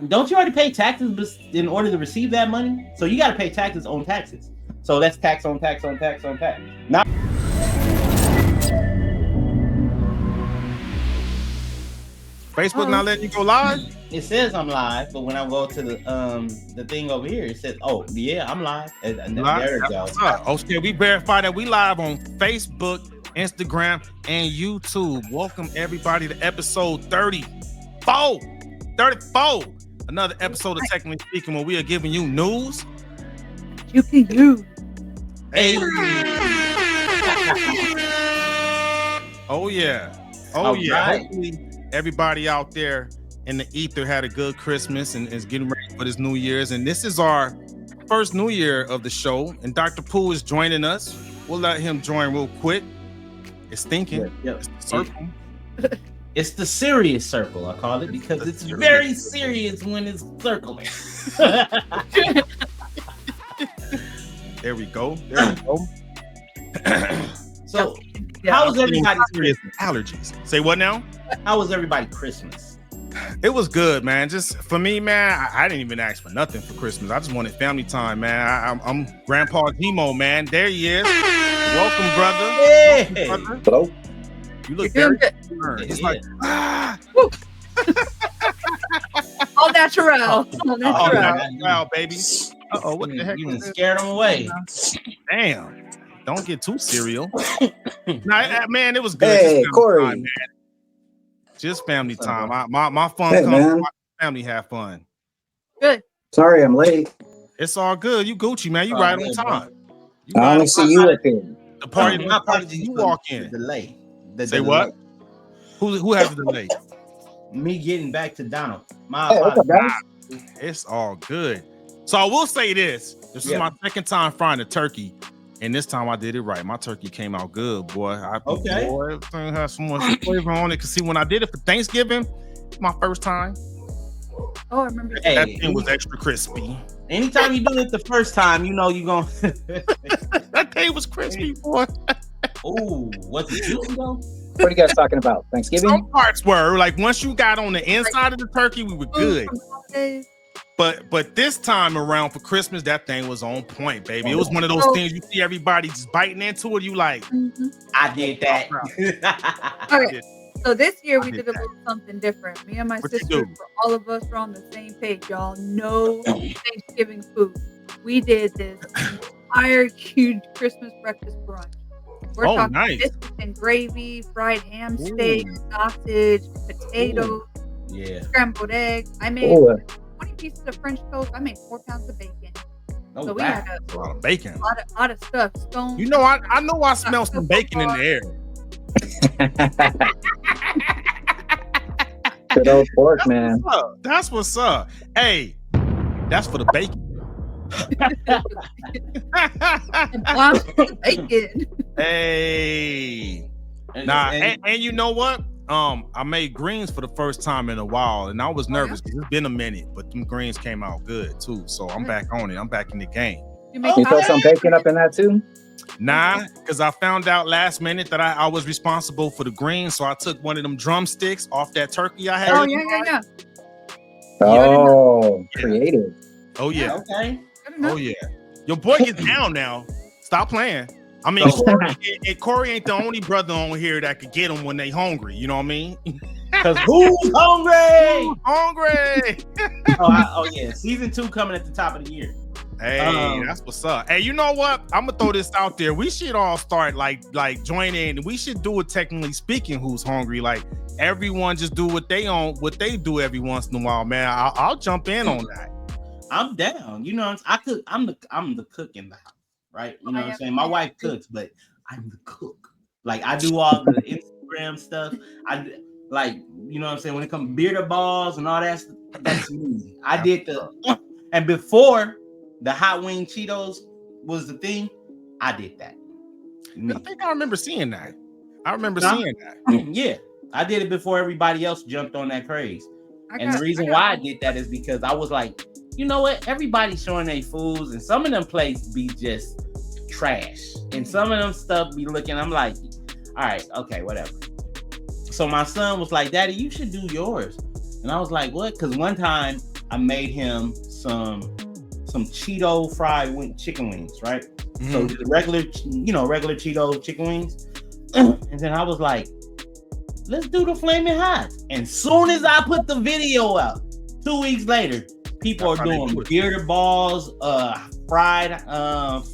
Don't you already pay taxes in order to receive that money? So you got to pay taxes on taxes. So that's tax on tax on tax on tax. Now, Facebook not letting you go live? it says I'm live, but when I go to the thing over here, it says, "Oh yeah, I'm live." And there it goes. Okay, we verify that we live on Facebook, Instagram, and YouTube. Welcome everybody to episode 34. 34. Another episode of Technically Speaking, where we are giving you news you can use. Hey. Oh yeah. All right. Hopefully everybody out there in the ether had a good Christmas and is getting ready for this New Year's. And this is our first New Year of the show. And Dr. Pooh is joining us. We'll let him join real quick. It's thinking. Yep. It's the circle. It's the serious circle, I call it, because it's very serious when it's circling. There we go. There we go. So, how was everybody's Christmas? Allergies. Say what now? How was everybody Christmas? It was good, man. Just for me, man, I didn't even ask for nothing for Christmas. I just wanted family time, man. I'm Grandpa Gmo, man. There he is. Welcome, brother. Hey. Welcome, brother. Hello. You look very concerned. It's like, all natural. All natural. Wow, baby. Uh-oh, what the heck? You scared them away. Damn. Don't get too serial. Nah, man, it was good. Hey, Corey. Time, man. Just family time. My fun Hey, comes man. when my family have fun. Good. Sorry, I'm late. It's all good. You Gucci, man. You Oh, right man, on time. You I right only on see time. you up here. The party, My the party apologies you for walk the in. delay. Say what? Who has the delay? Me getting back to Donald. My Hey, what's up, apologies. guys? It's all good. So I will say this. This is Yeah. my second time frying a turkey. And this time I did it right. My turkey came out good, boy. Okay. Boy, everything has so much flavor on it. Cause see, when I did it for Thanksgiving, my first time, Oh, I remember. Hey. that thing was extra crispy. Anytime you do it the first time, you know you're going That thing was crispy, boy. Oh, what's it juicy though? What are you guys talking about? Thanksgiving? Some parts were like once you got on the inside of the turkey, we were good. But this time around for Christmas, that thing was on point, baby. It was one of those things you see everybody just biting into it. You like, I did that. All right. So this year we I did did a that. little something different. Me and my What you sister, do? for all of us, were on the same page, y'all. No Thanksgiving food. We did this entire huge Christmas breakfast brunch. We're Oh, talking nice. biscuits and gravy, fried ham steak, sausage, potatoes, Yeah. scrambled eggs. I made Oh, 20 pieces of French toast. I made 4 pounds of bacon. Oh, So we wow. had a lot of bacon. a lot of stuff. Scones. You know, I know I smell some bacon in the air. good old pork, man. That's what's up. Hey, that's for the bacon. Bacon. Hey. Nah, and you know what? I made greens for the first time in a while, and I was nervous because it's been a minute, but them greens came out good too. So I'm back on it. I'm back in the game. You make You throw some bacon up in that too? Nah, because I found out last minute that I was responsible for the greens, so I took one of them drumsticks off that turkey I had. Oh yeah. Oh, creative. Oh yeah. Okay. Oh yeah. Your boy gets down now. Stop playing. I mean, Corey ain't the only brother on here that could get them when they hungry. You know what I mean? Because who's hungry? Hungry. Oh yeah. Season 2 coming at the top of the year. Hey, that's what's up. Hey, you know what? I'm gonna throw this out there. We should all start like join in. We should do it technically speaking. Who's hungry? Like everyone just do what they do every once in a while, man. I'll jump in on that. I'm down. You know, I cook. I'm the cook in the house, right? You know what I'm saying? My wife cooks, but I'm the cook. Like I do all the Instagram stuff. I like, you know what I'm saying? When it comes to bearded balls and all that stuff, that's me. I did and before the hot wing Cheetos was the thing, I did that. I think I remember seeing that. Seeing that. Yeah, I did it before everybody else jumped on that craze. And the reason why I did that is because I was like, you know what? Everybody's showing their foods, and some of them plates be just trash, and some of them stuff be looking. I'm like, all right, okay, whatever. So my son was like, Daddy, you should do yours. And I was like, what? Because one time I made him some Cheeto fried chicken wings, right? Mm-hmm. So the regular Cheeto chicken wings. And then I was like, let's do the flaming hot. And soon as I put the video out, 2 weeks later, people are doing bearded balls, fried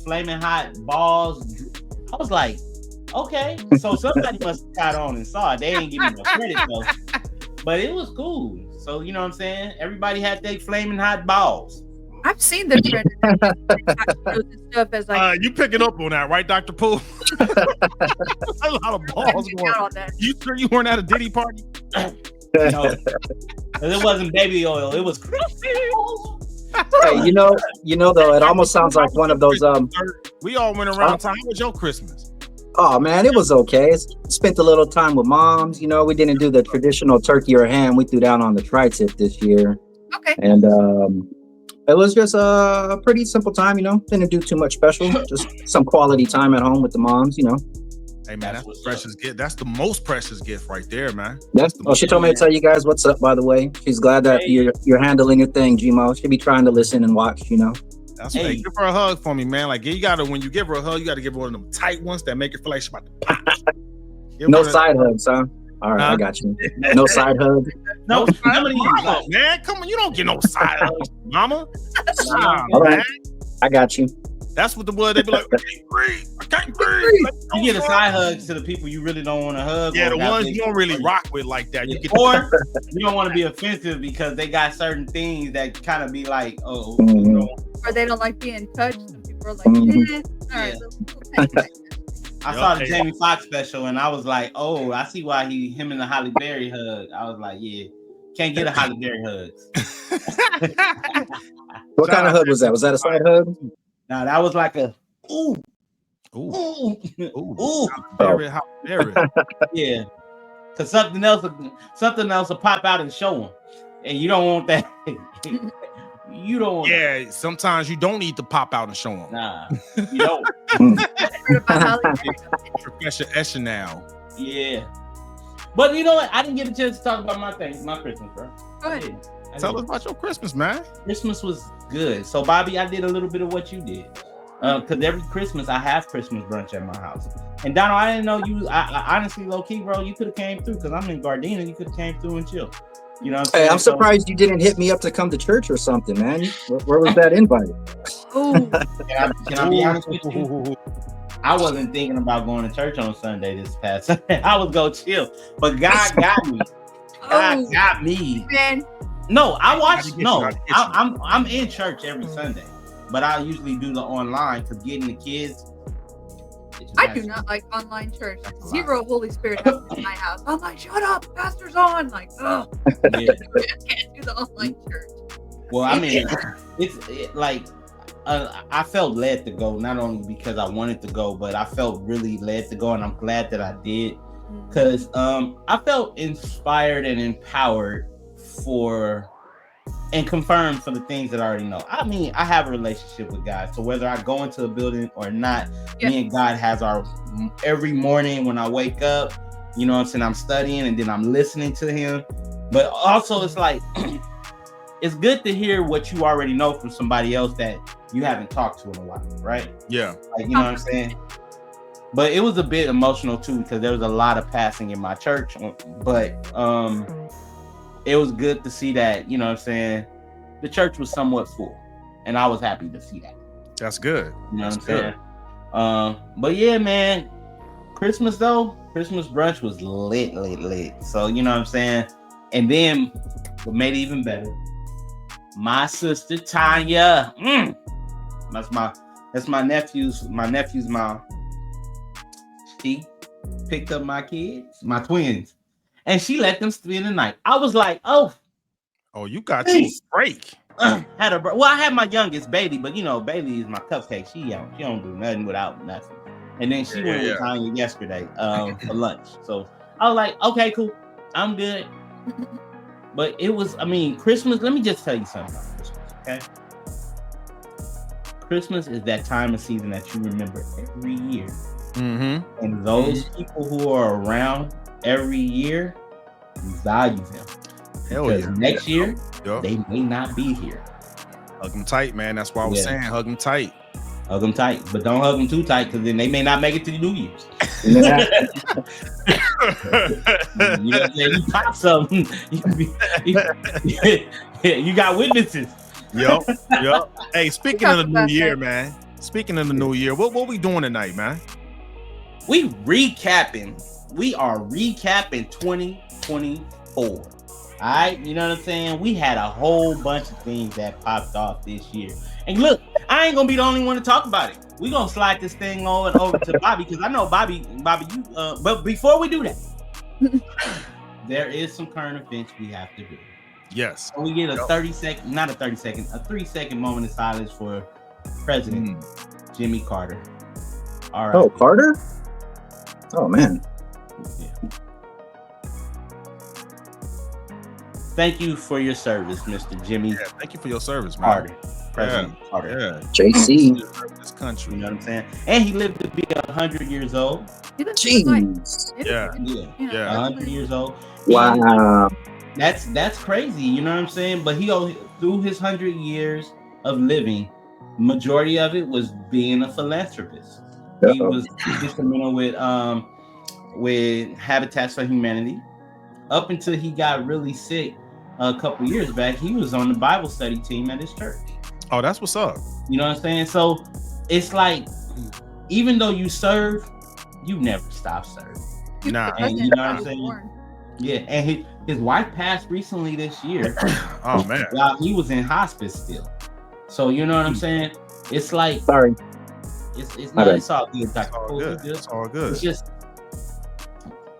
flaming hot balls. I was like, okay, so somebody must have caught on and saw it. They ain't give me no credit though, but it was cool. So you know what I'm saying? Everybody had their flaming hot balls. I've seen the trend and stuff as like you picking up on that, right, Dr. Pooh? A lot of balls going on. You sure you weren't at a Diddy party? No, it wasn't baby oil. It was crispy oil. Hey, you know though, it almost sounds like one of those. We all went around time. How was your Christmas? Oh man, it was okay. Spent a little time with moms. You know, we didn't do the traditional turkey or ham. We threw down on the tri-tip this year. Okay. And it was just a pretty simple time. You know, didn't do too much special. Just some quality time at home with the moms. You know. Hey man, that's the precious gift. That's the most precious gift right there, man. She told me to tell you guys what's up. By the way, she's glad that you're handling your thing, Gmo. She'll be trying to listen and watch. You know. That's right. Give her a hug for me, man. Like you gotta, when you give her a hug, you gotta give her one of them tight ones that make her feel like she's about to pop. No side hugs, huh? All right, I got you. No side hug. No, mama, man. Come on, you don't get no side hugs, mama. Nah, man. I got you. That's what the blood. They be like, I can't breathe. You get a side hug to the people you really don't want to hug. Yeah, the ones you don't really rock with like that. You get or you don't want to be offensive because they got certain things that kind of be like, oh, or they don't like being touched. Some people are like, all right. I saw the Jamie Foxx special and I was like, oh, I see why him and the Halle Berry hug. I was like, yeah, can't get a Halle Berry hug. What kind of hug was that? Was that a side hug? No, that was like a ooh. Yeah, because something else will pop out and show them, and you don't want that. You don't want that. Sometimes you don't need to pop out and show them. Nah, you don't. Professor Eschenau. Yeah, but you know what? I didn't get a chance to talk about my Christmas, bro. Go ahead. Tell us about your Christmas, man. Christmas was good. So, Bobby, I did a little bit of what you did. Because every Christmas, I have Christmas brunch at my house. And, Donald, I didn't know you. I honestly, low-key, bro, you could have came through because I'm in Gardena. You could have came through and chill. You know what I'm saying? Hey, I'm surprised you didn't hit me up to come to church or something, man. Where was that invite? Can I be honest with you? I wasn't thinking about going to church on Sunday this past Sunday. I was going to chill. But God got me. God got me. Man. No, I'm in church every Sunday, but I usually do the online because getting the kids. I do not like online church. Zero Holy Spirit in my house. I'm like, shut up, pastor's on. Like, oh, I can't do the online church. Well, I mean, I felt led to go, not only because I wanted to go, but I felt really led to go, and I'm glad that I did because I felt inspired and empowered and confirmed for the things that I already know. I mean, I have a relationship with God, so whether I go into a building or not, me and God has our every morning when I wake up, you know what I'm saying, I'm studying and then I'm listening to him. But also it's like it's good to hear what you already know from somebody else that you haven't talked to in a while, right? Yeah. Like, you know what I'm saying? But it was a bit emotional too because there was a lot of passing in my church, but it was good to see that, you know what I'm saying, the church was somewhat full. And I was happy to see that. That's good. You know what I'm saying? But yeah, man, Christmas brunch was lit. So, you know what I'm saying? And then what made it even better, my sister Tanya, that's my nephew's mom. She picked up my kids, my twins. And she let them spend the night. I was like, oh, you got your break. I had my youngest, Bailey, but you know, Bailey is my cupcake. She don't do nothing without nothing. And then she went with Tanya yesterday for lunch. So I was like, okay, cool, I'm good. But it was, Christmas. Let me just tell you something about Christmas, okay? Christmas is that time of season that you remember every year, and those people who are around every year, you value them. Hell Because yeah. next year, Yup. they may not be here. Hug them tight, man. That's why I was Yeah. saying hug them tight. Hug them tight, but don't hug them too tight because then they may not make it to the New Year's. Yeah. You know what I'm saying? You pop something, you got witnesses. Yup. Hey, speaking of the about new year, that. man. Speaking of the new year, what we doing tonight, man? We are recapping 2024. All right, you know what I'm saying? We had a whole bunch of things that popped off this year. And look, I ain't gonna be the only one to talk about it. We're gonna slide this thing over to Bobby because I know Bobby, you but before we do that, there is some current events we have to do. Yes. So we get a 3-second moment of silence for President Jimmy Carter. All right. Oh, Carter? Oh, man. Yeah. Thank you for your service, Mr. Jimmy Yeah, thank you for your service, man. Carter. President Carter. Yeah. JC. This country. You know what I'm saying? And he lived to be 100 years old. He looks like, Jeez. Yeah. Yeah. 100 years old. Wow. That's crazy. You know what I'm saying? But through his 100 years of living, majority of it was being a philanthropist. He was instrumental with Habitats for Humanity. Up until he got really sick a couple years back, he was on the Bible study team at his church. Oh, that's what's up. You know what I'm saying? So it's like, even though you serve, you never stop serving. Nah. And you know what I'm saying? Yeah, and his wife passed recently this year. Oh man. While he was in hospice still. So you know what I'm saying? It's like, Sorry. it's My bad. it's all good, Dr. It's all Cole. good. It's It's all good. It's just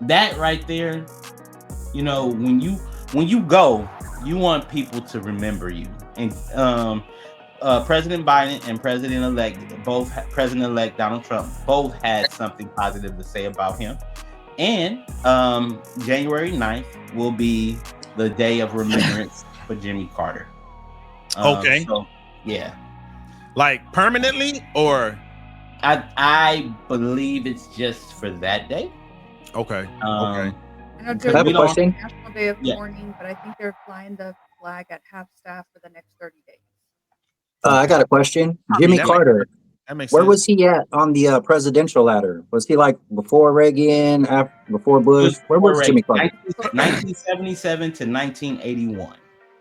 that right there. You know, when you go, you want people to remember you. And President Biden and President-elect Donald Trump both had something positive to say about him. And January 9th will be the day of remembrance for Jimmy Carter. Okay. So, yeah. Like permanently or I believe it's just for that day. okay. Um, Okay. I know I have a Germany's question. National Day of Yeah. Mourning, but I think they're flying the flag at half staff for the next 30 days. I got a question. Jimmy that Carter, That makes where sense. was he at on the presidential ladder? Was he like before Reagan, before Bush? Where was Jimmy Carter? 1977 to 1981.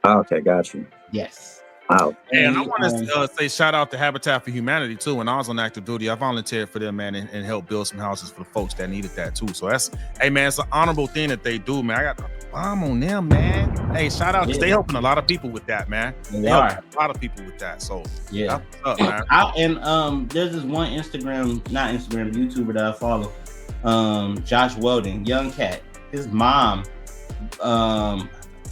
Oh, okay, got you. Yes. Wow. And I want to say shout out to Habitat for Humanity too. When I was on active duty, I volunteered for them, man, and helped build some houses for the folks that needed that too. So that's, hey man, it's an honorable thing that they do, man. I got the bomb on them, man. Hey, shout out, 'cause they helping a lot of people with that, man. They are. helping a lot of people with that. So Yeah. that's what's up, man. There's this one YouTuber that I follow, Josh Weldon, young cat. His mom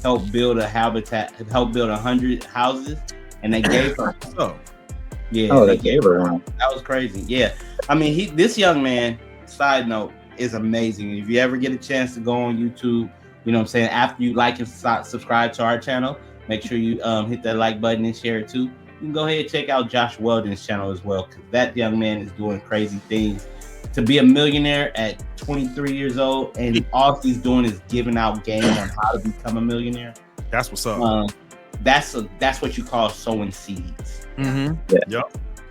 helped build 100 houses, and they gave her. So, Yeah. Oh, they gave her one. That was crazy. Yeah. I mean, this young man, side note, is amazing. If you ever get a chance to go on YouTube, you know what I'm saying, after you like and subscribe to our channel, make sure you hit that like button and share it too. You can go ahead and check out Josh Weldon's channel as well, because that young man is doing crazy things. To be a millionaire at 23 years old, and all he's doing is giving out game on how to become a millionaire. that's what's up. That's what you call sowing seeds. Mm-hmm. Yeah.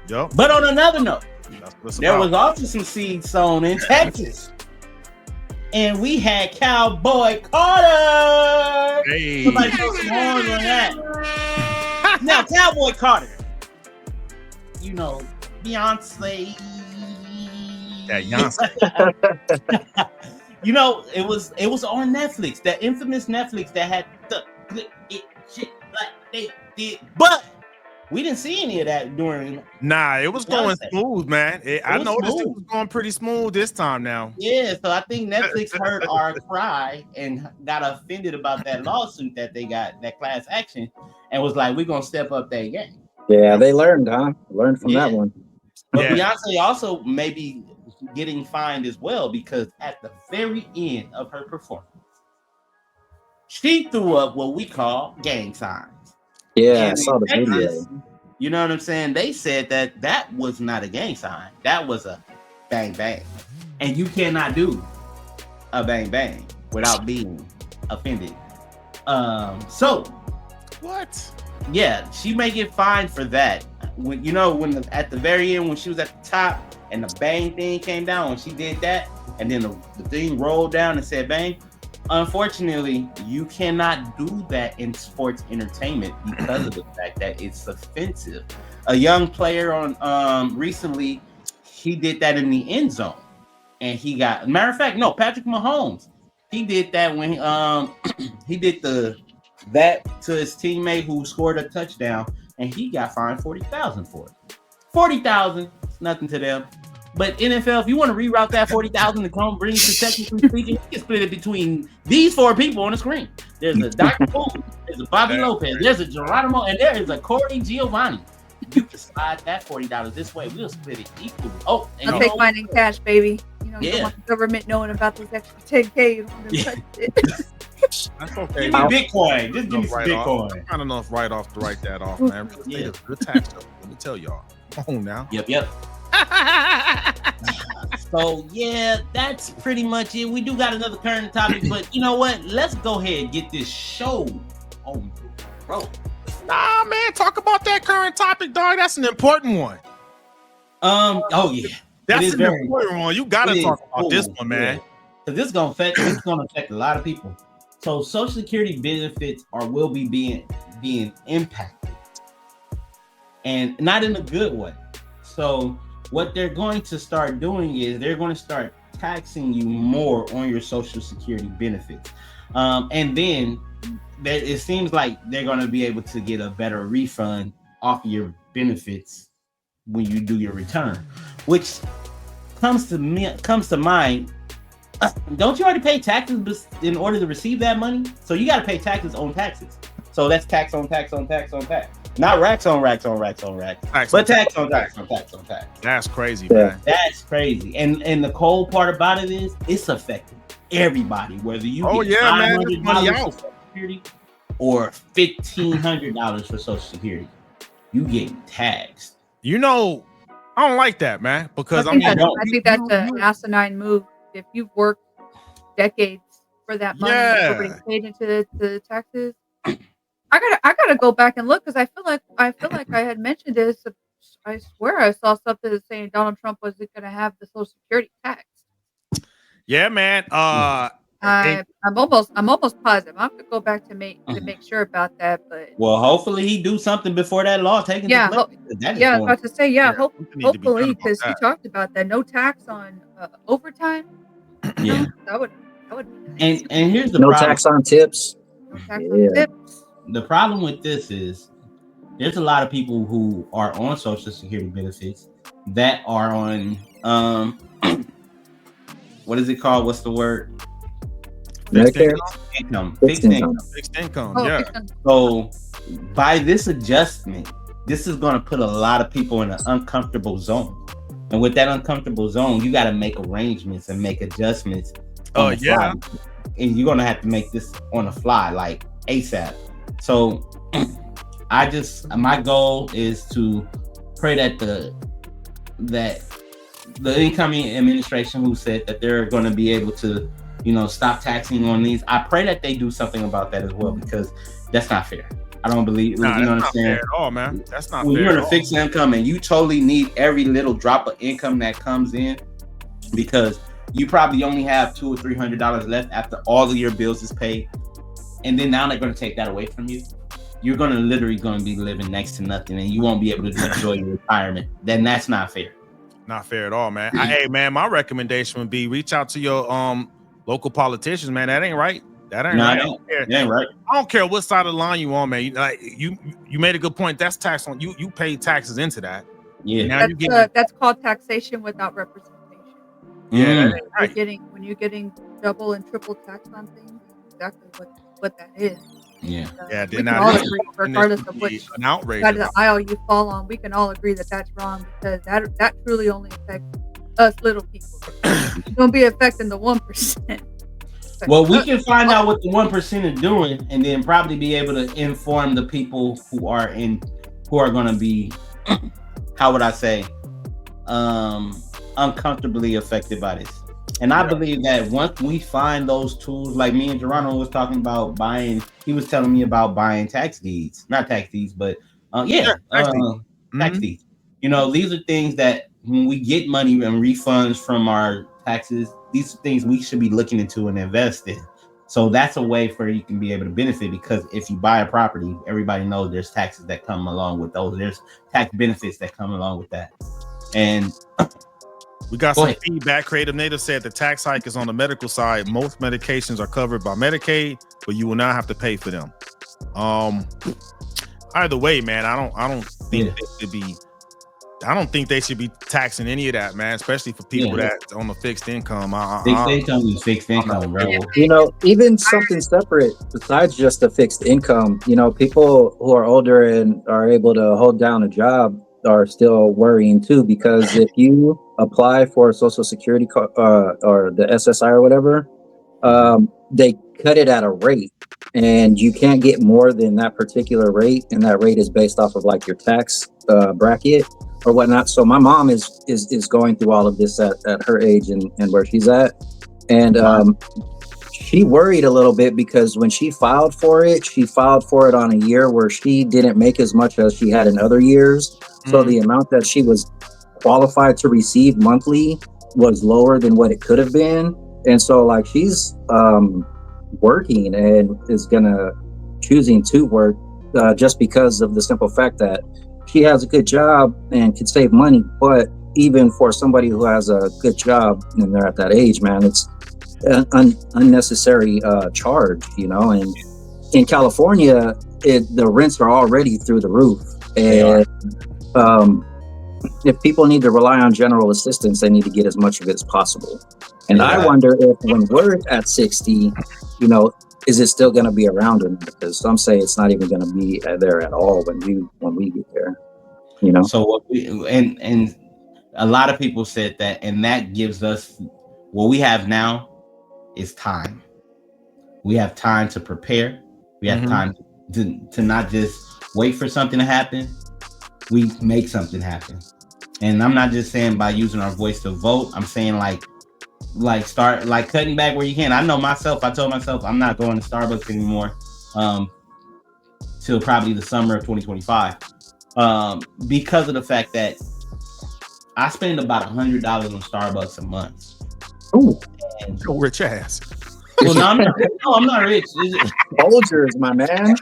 Yup. But on another note, That's what it's there about. was also some seeds sown in Texas. And we had Cowboy Carter. Hey. Somebody throw some horns on that. Now, Cowboy Carter, you know, Beyonce. Yeah, Beyonce. You know, it was on Netflix, that infamous Netflix that had the shit like they did, but we didn't see any of that during. Nah, it was going Beyonce. smooth, man. I was noticed it smooth. was going pretty smooth this time now. Yeah, so I think Netflix heard our cry and got offended about that lawsuit that they got, that class action, and was like, we're gonna step up that game. Yeah, they learned, huh? Learned from that Yeah. one. But Yeah. Beyonce also may be getting fined as well, because at the very end of her performance, she threw up what we call gang signs. Yeah, I And saw the in video. Texas, you know what I'm saying? They said that was not a gang sign. That was a bang bang. And you cannot do a bang bang without being offended. So What? yeah, she may get fined for that. When at the very end, when she was at the top and the bang thing came down, when she did that, and then the thing rolled down and said bang. Unfortunately, you cannot do that in sports entertainment because of the fact that it's offensive. A young player on recently, he did that in the end zone, and he got. Matter of fact, no, Patrick Mahomes, he did that when he did that to his teammate who scored a touchdown, and he got fined $40,000 for it. $40,000, it's nothing to them. But NFL, if you want to reroute that $40,000 to come bring to technically speaking, you can split it between these 4 people on the screen. There's a Dr. Boone, there's a Bobby Lopez, there's a Geronimo, and there is a Corey Giovanni. You can slide that $40 this way. We'll split it equally. Oh, and I'll take mine in cash, baby. You don't Yeah. want the government knowing about this extra 10K. You don't want to touch it. That's okay. Give me Bitcoin. Just give me some Right off. Bitcoin. Not enough write-off to write that off, man. Real estate is a good tax though. Let me tell y'all. Come on now. Yep. So yeah, that's pretty much it. We do got another current topic, but you know what? Let's go ahead and get this show on the road. Nah, man. Talk about that current topic, dog. That's an important one. Oh yeah. That's is an very important one. You gotta It talk is. about this one, man. Because this is gonna affect a lot of people. So Social Security benefits will be being impacted, and not in a good way. So what they're going to start doing is they're going to start taxing you more on your Social Security benefits, and then it seems like they're going to be able to get a better refund off of your benefits when you do your return, which comes to mind. Don't you already pay taxes in order to receive that money? So you got to pay taxes on taxes. So that's tax on tax on tax on tax. Not racks on racks on racks on racks, but tax on tax on tax on tax. That's crazy, man. That's crazy. And the cold part about it is it's affecting everybody, whether you get $500 money for out. Social Security or $1,500 for Social Security. You getting taxed. You know, I don't like that, man, because I think that's an asinine move. If you've worked decades for that money, already paid into the taxes. I gotta go back and look because I feel like I had mentioned this. I swear I saw something saying Donald Trump wasn't gonna have the Social Security tax. Yeah, man. I'm almost positive. I have to go back to make sure about that. But well, hopefully he do something before that law taken. I was about to say hopefully because he talked about that no tax on overtime. Yeah, that would be nice. And here's the no problem. tax on tips. No tax on tips. The problem with this is there's a lot of people who are on Social Security benefits that are on what is it called? What's the word? Medicare? Fixed income. Fixed income. Oh, Yeah. So by this adjustment, this is going to put a lot of people in an uncomfortable zone. And with that uncomfortable zone, you got to make arrangements and make adjustments. Oh, yeah. And you're going to have to make this on the fly, like ASAP. So my goal is to pray that the incoming administration who said that they're going to be able to, stop taxing on these. I pray that they do something about that as well, because that's not fair. I don't believe, Nah, you know that's what I'm saying? not fair at all, man. That's not when fair. you're in a fixed income and you totally need every little drop of income that comes in, because you probably only have $200 or $300 left after all of your bills is paid, and then now they're going to take that away from you. You're going to be living next to nothing, and you won't be able to enjoy your retirement. Then that's not fair. Not fair at all, man. Hey, man, my recommendation would be reach out to your local politicians, man. That ain't right. That ain't right. That ain't right. I don't care what side of the line you on, man. You made a good point. That's tax on you. You pay taxes into that. Yeah. Now that's called taxation without representation. Yeah. Right. When you're getting double and triple tax on things, exactly what that is. Yeah. We can all agree, regardless of which an outrage side of the aisle you fall on. We can all agree that that's wrong, because that truly only affects us little people. It's gonna be affecting the 1%. Well, we can find out what the 1% is doing, and then probably be able to inform the people who are going to be, how would I say, uncomfortably affected by this. And I believe that once we find those tools, like me and Geronimo was talking about buying, he was telling me about buying tax deeds, not tax deeds, but tax deeds. You know, these are things that when we get money and refunds from our taxes, these are things we should be looking into and invest in. So that's a way for you can be able to benefit, because if you buy a property, everybody knows there's taxes that come along with those. There's tax benefits that come along with that. And we got some feedback. Creative Native said the tax hike is on the medical side. Most medications are covered by Medicaid, but you will not have to pay for them. Either way, man, I don't think they should be. I don't think they should be taxing any of that, man. Especially for people that's on the fixed income. Fixed income, bro. You know, even something separate besides just the fixed income. You know, people who are older and are able to hold down a job are still worrying too, because if you apply for a Social Security or the SSI or whatever, they cut it at a rate, and you can't get more than that particular rate, and that rate is based off of like your tax bracket or whatnot. So my mom is going through all of this at her age and where she's at, and she worried a little bit because when she filed for it on a year where she didn't make as much as she had in other years. So the amount that she was qualified to receive monthly was lower than what it could have been. And so like she's working and is choosing to work just because of the simple fact that she has a good job and can save money. But even for somebody who has a good job and they're at that age, man, it's an unnecessary charge, you know. And in California, the rents are already through the roof. And if people need to rely on general assistance, they need to get as much of it as possible. And I wonder if when we're at 60, you know, is it still going to be around? Because some say it's not even going to be there at all when we get there, you know. So what and a lot of people said that, and that gives us what we have now is time. We have time to prepare. We have time to not just wait for something to happen. We make something happen. And I'm not just saying by using our voice to vote. I'm saying like start like cutting back where you can. I know myself. I told myself I'm not going to Starbucks anymore till probably the summer of 2025 because of the fact that I spend about $100 on Starbucks a month. Ooh, go rich ass. Well, no, I'm not rich. Folgers, my man.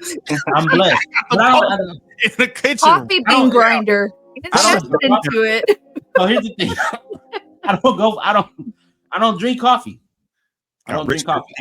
I'm blessed. But in the kitchen. Coffee bean grinder. Into it. So here's the thing. I don't drink coffee. I don't drink coffee.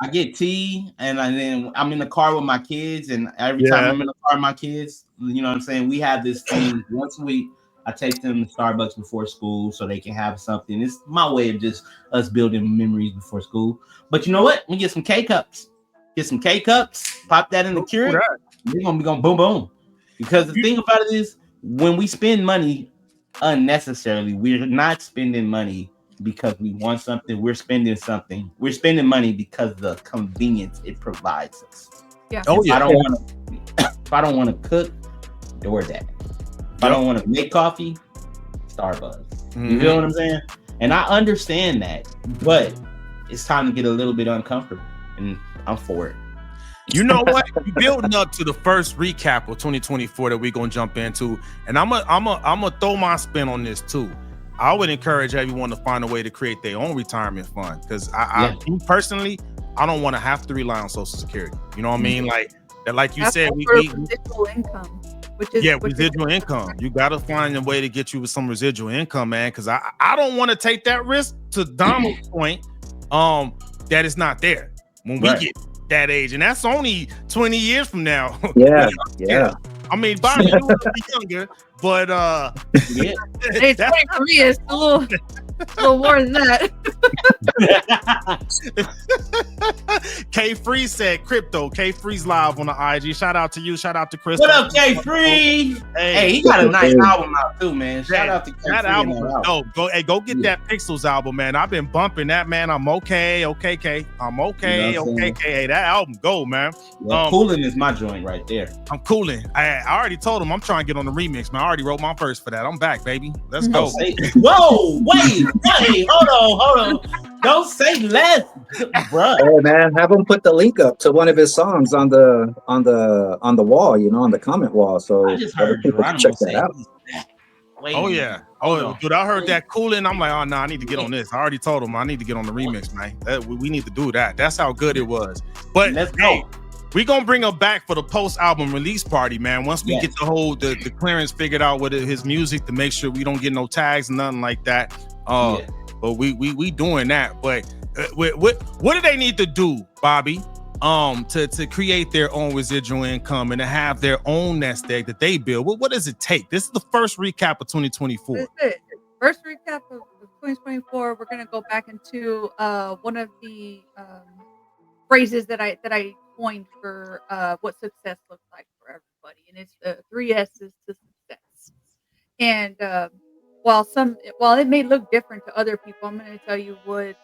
I get tea, and then I'm in the car with my kids, and every time I'm in the car with my kids, you know what I'm saying? We have this thing once a week. I take them to Starbucks before school so they can have something. It's my way of just us building memories before school. But you know what? We get some K-Cups. Get some K-Cups, pop that in the Keurig. We're going to be going boom, boom. Because the thing about it is, when we spend money unnecessarily, we're not spending money because we want something. We're spending something. We're spending money because of the convenience it provides us. Yeah. If I don't want to cook, DoorDash. If I don't want to make coffee, Starbucks. You feel what I'm saying? And I understand that, but it's time to get a little bit uncomfortable, and I'm for it. You know what? We're building up to the first recap of 2024 that we're gonna jump into, and I'm gonna throw my spin on this too. I would encourage everyone to find a way to create their own retirement fund, because I personally, I don't want to have to rely on Social Security. You know what I mean? Like you said, we residual income. Residual income. You got to find a way to get you with some residual income, man, because I don't want to take that risk, to Donald's point, that it's not there when we get that age, and that's only 20 years from now. Yeah. I mean, Bobby, you will be younger, but hey, 23 is a little more than that. K Free said crypto. K Free's live on the IG. Shout out to you. Shout out to Chris. What up, K Free? Hey, he got a nice album out too, man. Shout out to K Free. That album was dope. Go get that Pixels album, man. I've been bumping that, man. I'm okay. K. I'm okay. You know okay, K. Hey, that album go, man. Cooling is my joint right there. I'm cooling. I already told him I'm trying to get on the remix, man. I already wrote my verse for that. I'm back, baby. Let's go. Whoa, wait. Hey, hold on. Don't say less, bruh. Hey man, have him put the link up to one of his songs on the wall, on the comment wall, I so just other heard people can check Geronimo that say out. he's back. Wait Oh a yeah. minute. Hold Oh, on. dude, I heard that cooling. I'm like, oh no, I need to get on this. I already told him I need to get on the remix, man. We need to do that. That's how good it was. But Let's go. hey, we gonna bring him back for the post-album release party, man. Once we get the clearance figured out with his music to make sure we don't get no tags, nothing like that. But we doing that. But what do they need to do, Bobby? To create their own residual income and to have their own nest egg that they build. What does it take? This is the first recap of 2024. This is it. First recap of 2024. We're gonna go back into one of the phrases that I coined for what success looks like for everybody, and it's the 3 S's to success. And while it may look different to other people, I'm gonna tell you what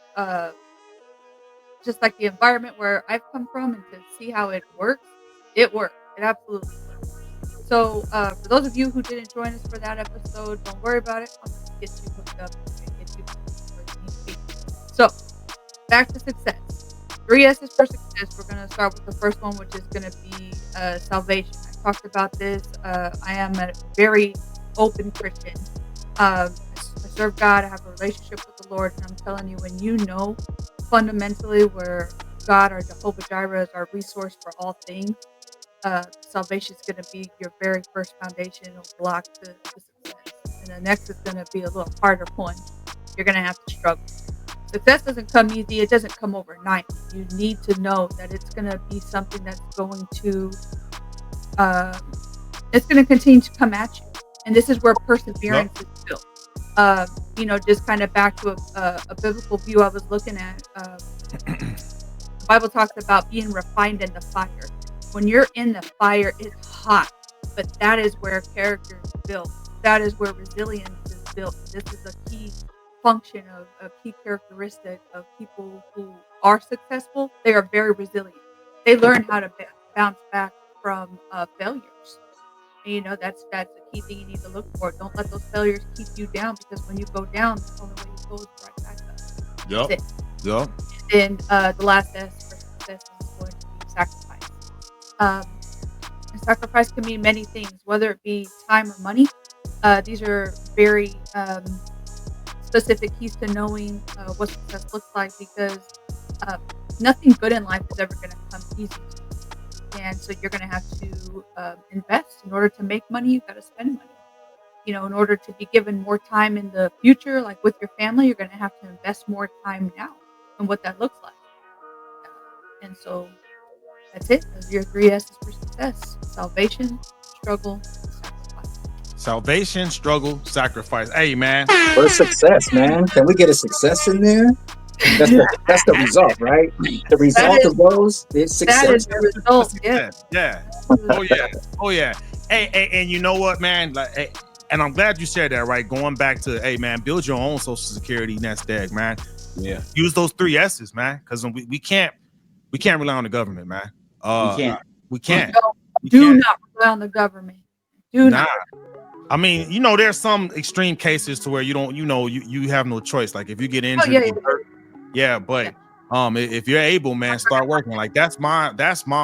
just like the environment where I've come from and to see how it works. It works. It absolutely works. So for those of you who didn't join us for that episode, don't worry about it. I'll just get you hooked up and get you where you need to be. So back to success. 3 S's for success. We're going to start with the first one, which is going to be salvation. I talked about this. I am a very open Christian. I serve God. I have a relationship with the Lord. And I'm telling you, when you know fundamentally where God or Jehovah Jireh is our resource for all things, salvation is going to be your very first foundational block to success. And the next is going to be a little harder one. You're going to have to struggle. Success doesn't come easy. It doesn't come overnight. You need to know that it's going to be something that's going to it's going to continue to come at you. And this is where perseverance is built. Just kind of back to a biblical view I was looking at. The Bible talks about being refined in the fire. When you're in the fire, it's hot, but that is where character is built. That is where resilience is built. This is a key function of a key characteristic of people who are successful. They are very resilient. They learn how to bounce back from failures. That's a key thing you need to look for. Don't let those failures keep you down, because when you go down, the only way you go is right back up. Yep. And the last S for success is going to be sacrifice. And sacrifice can mean many things, whether it be time or money. These are very specific keys to knowing what success looks like, because nothing good in life is ever going to come easy. And so you're going to have to invest. In order to make money, you've got to spend money. In order to be given more time in the future, like with your family, you're going to have to invest more time now and what that looks like. And so that's it. Those are your 3 S's for success: salvation, struggle, sacrifice. Salvation, struggle, sacrifice. Hey, man. What a success, man. Can we get a success in there? That's the result, right? The result of those is success. That is the result. Yeah. Oh yeah. Hey, and you know what, man? Like, and I'm glad you said that, right? Going back to, hey, man, build your own Social Security nest egg, man. Yeah. Use those 3 S's, man, because we can't rely on the government, man. We can't. Do not rely on the government. Do not. I mean, there's some extreme cases to where you don't, you have no choice. Like if you get injured, but if you're able, man, start working. Like that's my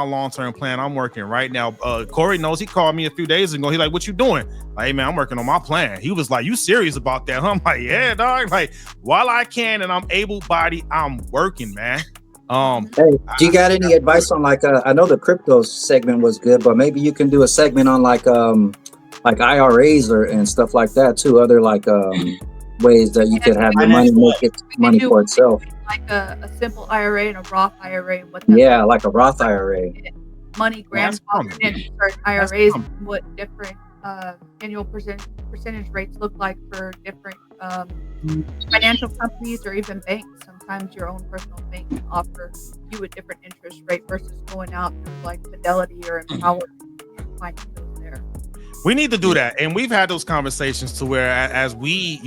long-term plan. I'm working right now. Corey knows. He called me a few days ago. He like, what you doing? Like, hey, man, I'm working on my plan. He was like, you serious about that? I'm like, yeah, dog. Like, while I can and I'm able-bodied, I'm working, man. Hey, do you got any advice on I know the crypto segment was good, but maybe you can do a segment on like IRAs and stuff like that too. Other ways that you could have your money make it money for itself. Like a simple IRA and a Roth IRA. Like a Roth IRA. Money grandfathered in certain IRAs, and what different annual percentage rates look like for different financial companies or even banks. Sometimes your own personal bank can offer you a different interest rate versus going out through like Fidelity or Empower and finding those there. We need to do that. And we've had those conversations to where as we,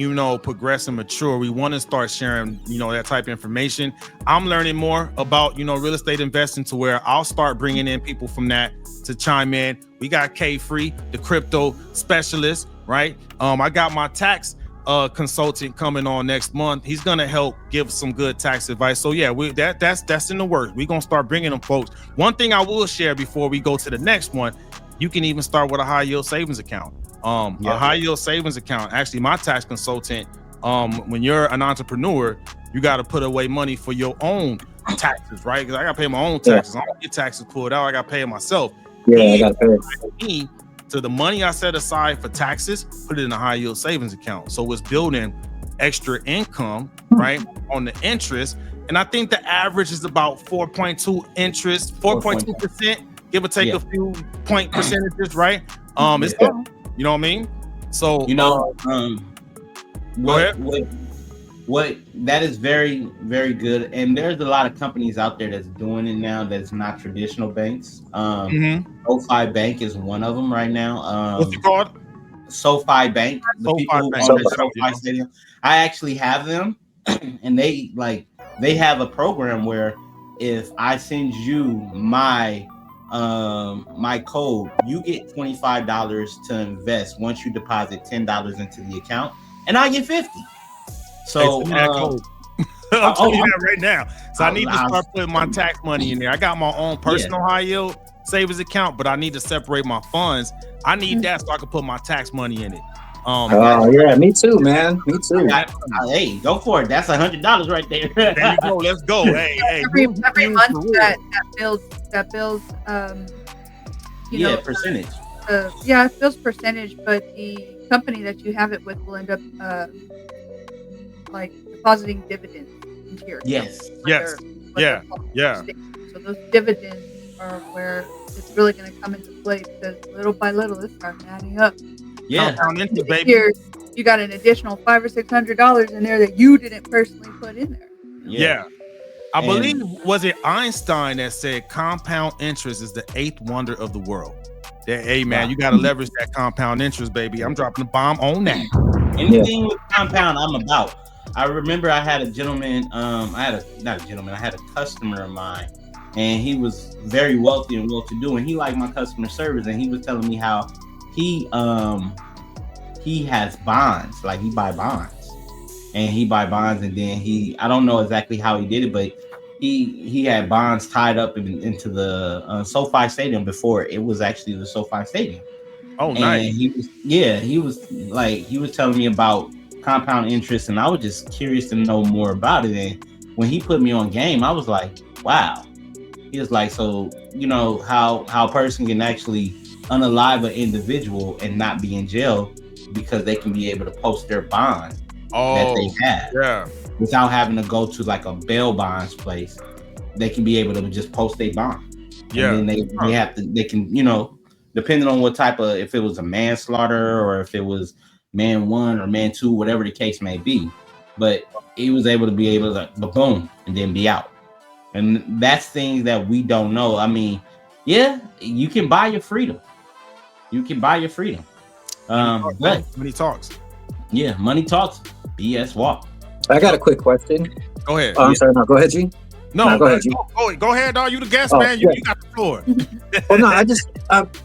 progress and mature, we want to start sharing, that type of information. I'm learning more about, real estate investing to where I'll start bringing in people from that to chime in. We got K Free, the crypto specialist, right? I got my tax consultant coming on next month. He's gonna help give some good tax advice. So yeah, that's in the works. We're gonna start bringing them folks. One thing I will share before we go to the next one, you can even start with a high yield savings account. A high yield savings account. Actually, my tax consultant, when you're an entrepreneur, you got to put away money for your own taxes, right? Because I got to pay my own taxes. I don't get taxes pulled out. I got to pay it myself. Yeah, I got to pay it. So the money I set aside for taxes, put it in a high yield savings account. So it's building extra income, right, on the interest. And I think the average is about 4.2 interest, 4.2%, give or take a few point percentages, right? It's you know what I mean? So what that is very, very good. And there's a lot of companies out there that's doing it now that's not traditional banks. SoFi Bank is one of them right now. What's it called? SoFi Bank. The people who own the SoFi Stadium. I actually have them, and they have a program where if I send you my code, you get $25 to invest once you deposit $10 into the account, and I get $50. So I'll tell you that right now. So I need to start putting my tax money in there. I got my own personal high yield savings account, but I need to separate my funds. I need that so I can put my tax money in it. Yeah, me too, man. Me too. Hey, go for it. That's $100 right there. There you go. Let's go. Hey, every month that builds percentage. It builds percentage, but the company that you have it with will end up like depositing dividends into your account. So those dividends are where it's really going to come into play, because little by little it's starting adding up. Here, you got an additional $500 or $600 in there that you didn't personally put in there. I believe, was it Einstein that said compound interest is the 8th wonder of the world? Hey man, you got to leverage that compound interest, baby. I'm dropping the bomb on that. Anything with compound, I'm about. I remember I had a gentleman, I had a customer of mine, and he was very wealthy and well-to-do, and he liked my customer service, and he was telling me how he has bonds, like he buy bonds, and then I don't know exactly how he did it, but he had bonds tied up into the SoFi Stadium before it was actually the SoFi Stadium. Oh, nice. And he was telling me about compound interest, and I was just curious to know more about it. And when he put me on game, I was like, wow. He was like, so you know how a person can actually unalive an individual and not be in jail because they can be able to post their bond that they have without having to go to like a bail bonds place. They can be able to just post their bond. And then they can, you know, depending on what type of, if it was a manslaughter or if it was man 1 or man 2, whatever the case may be, but he was able to be able to boom and then be out. And that's things that we don't know. I mean, you can buy your freedom. Money talks. Yeah, money talks. BS walk. I got a quick question. Go ahead. I'm sorry. No, go ahead, G. No, go ahead, G. Go ahead, dog. You the guest, man. You got the floor. Well, no, I just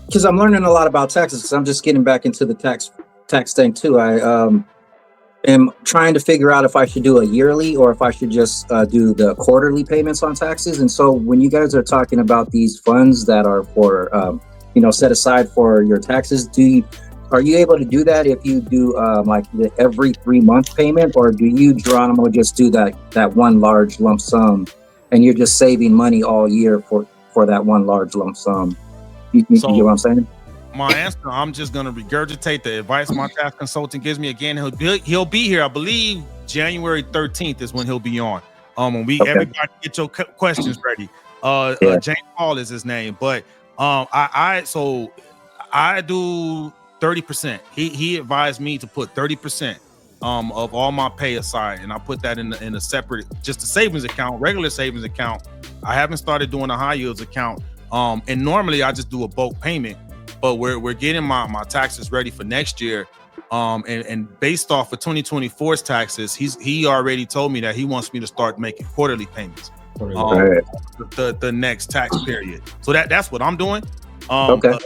because I'm learning a lot about taxes. Because I'm just getting back into the tax thing too. I am trying to figure out if I should do a yearly or if I should just do the quarterly payments on taxes. And so when you guys are talking about these funds that are for set aside for your taxes, are you able to do that if you do like the every 3-month payment, or do you, Geronimo, just do that one large lump sum and you're just saving money all year for that one large lump sum? You get what I'm saying? My answer, I'm just going to regurgitate the advice my tax consultant gives me again. He'll be here, I believe, January 13th is when he'll be on. When everybody get your questions ready. James Paul is his name, but I do 30%. He advised me to put 30% of all my pay aside, and I put that in a separate, just a savings account, regular savings account. I haven't started doing a high yields account, and normally I just do a bulk payment, but we're getting my taxes ready for next year, and based off of 2024's taxes, he already told me that he wants me to start making quarterly payments the next tax period. So that's what I'm doing. Again,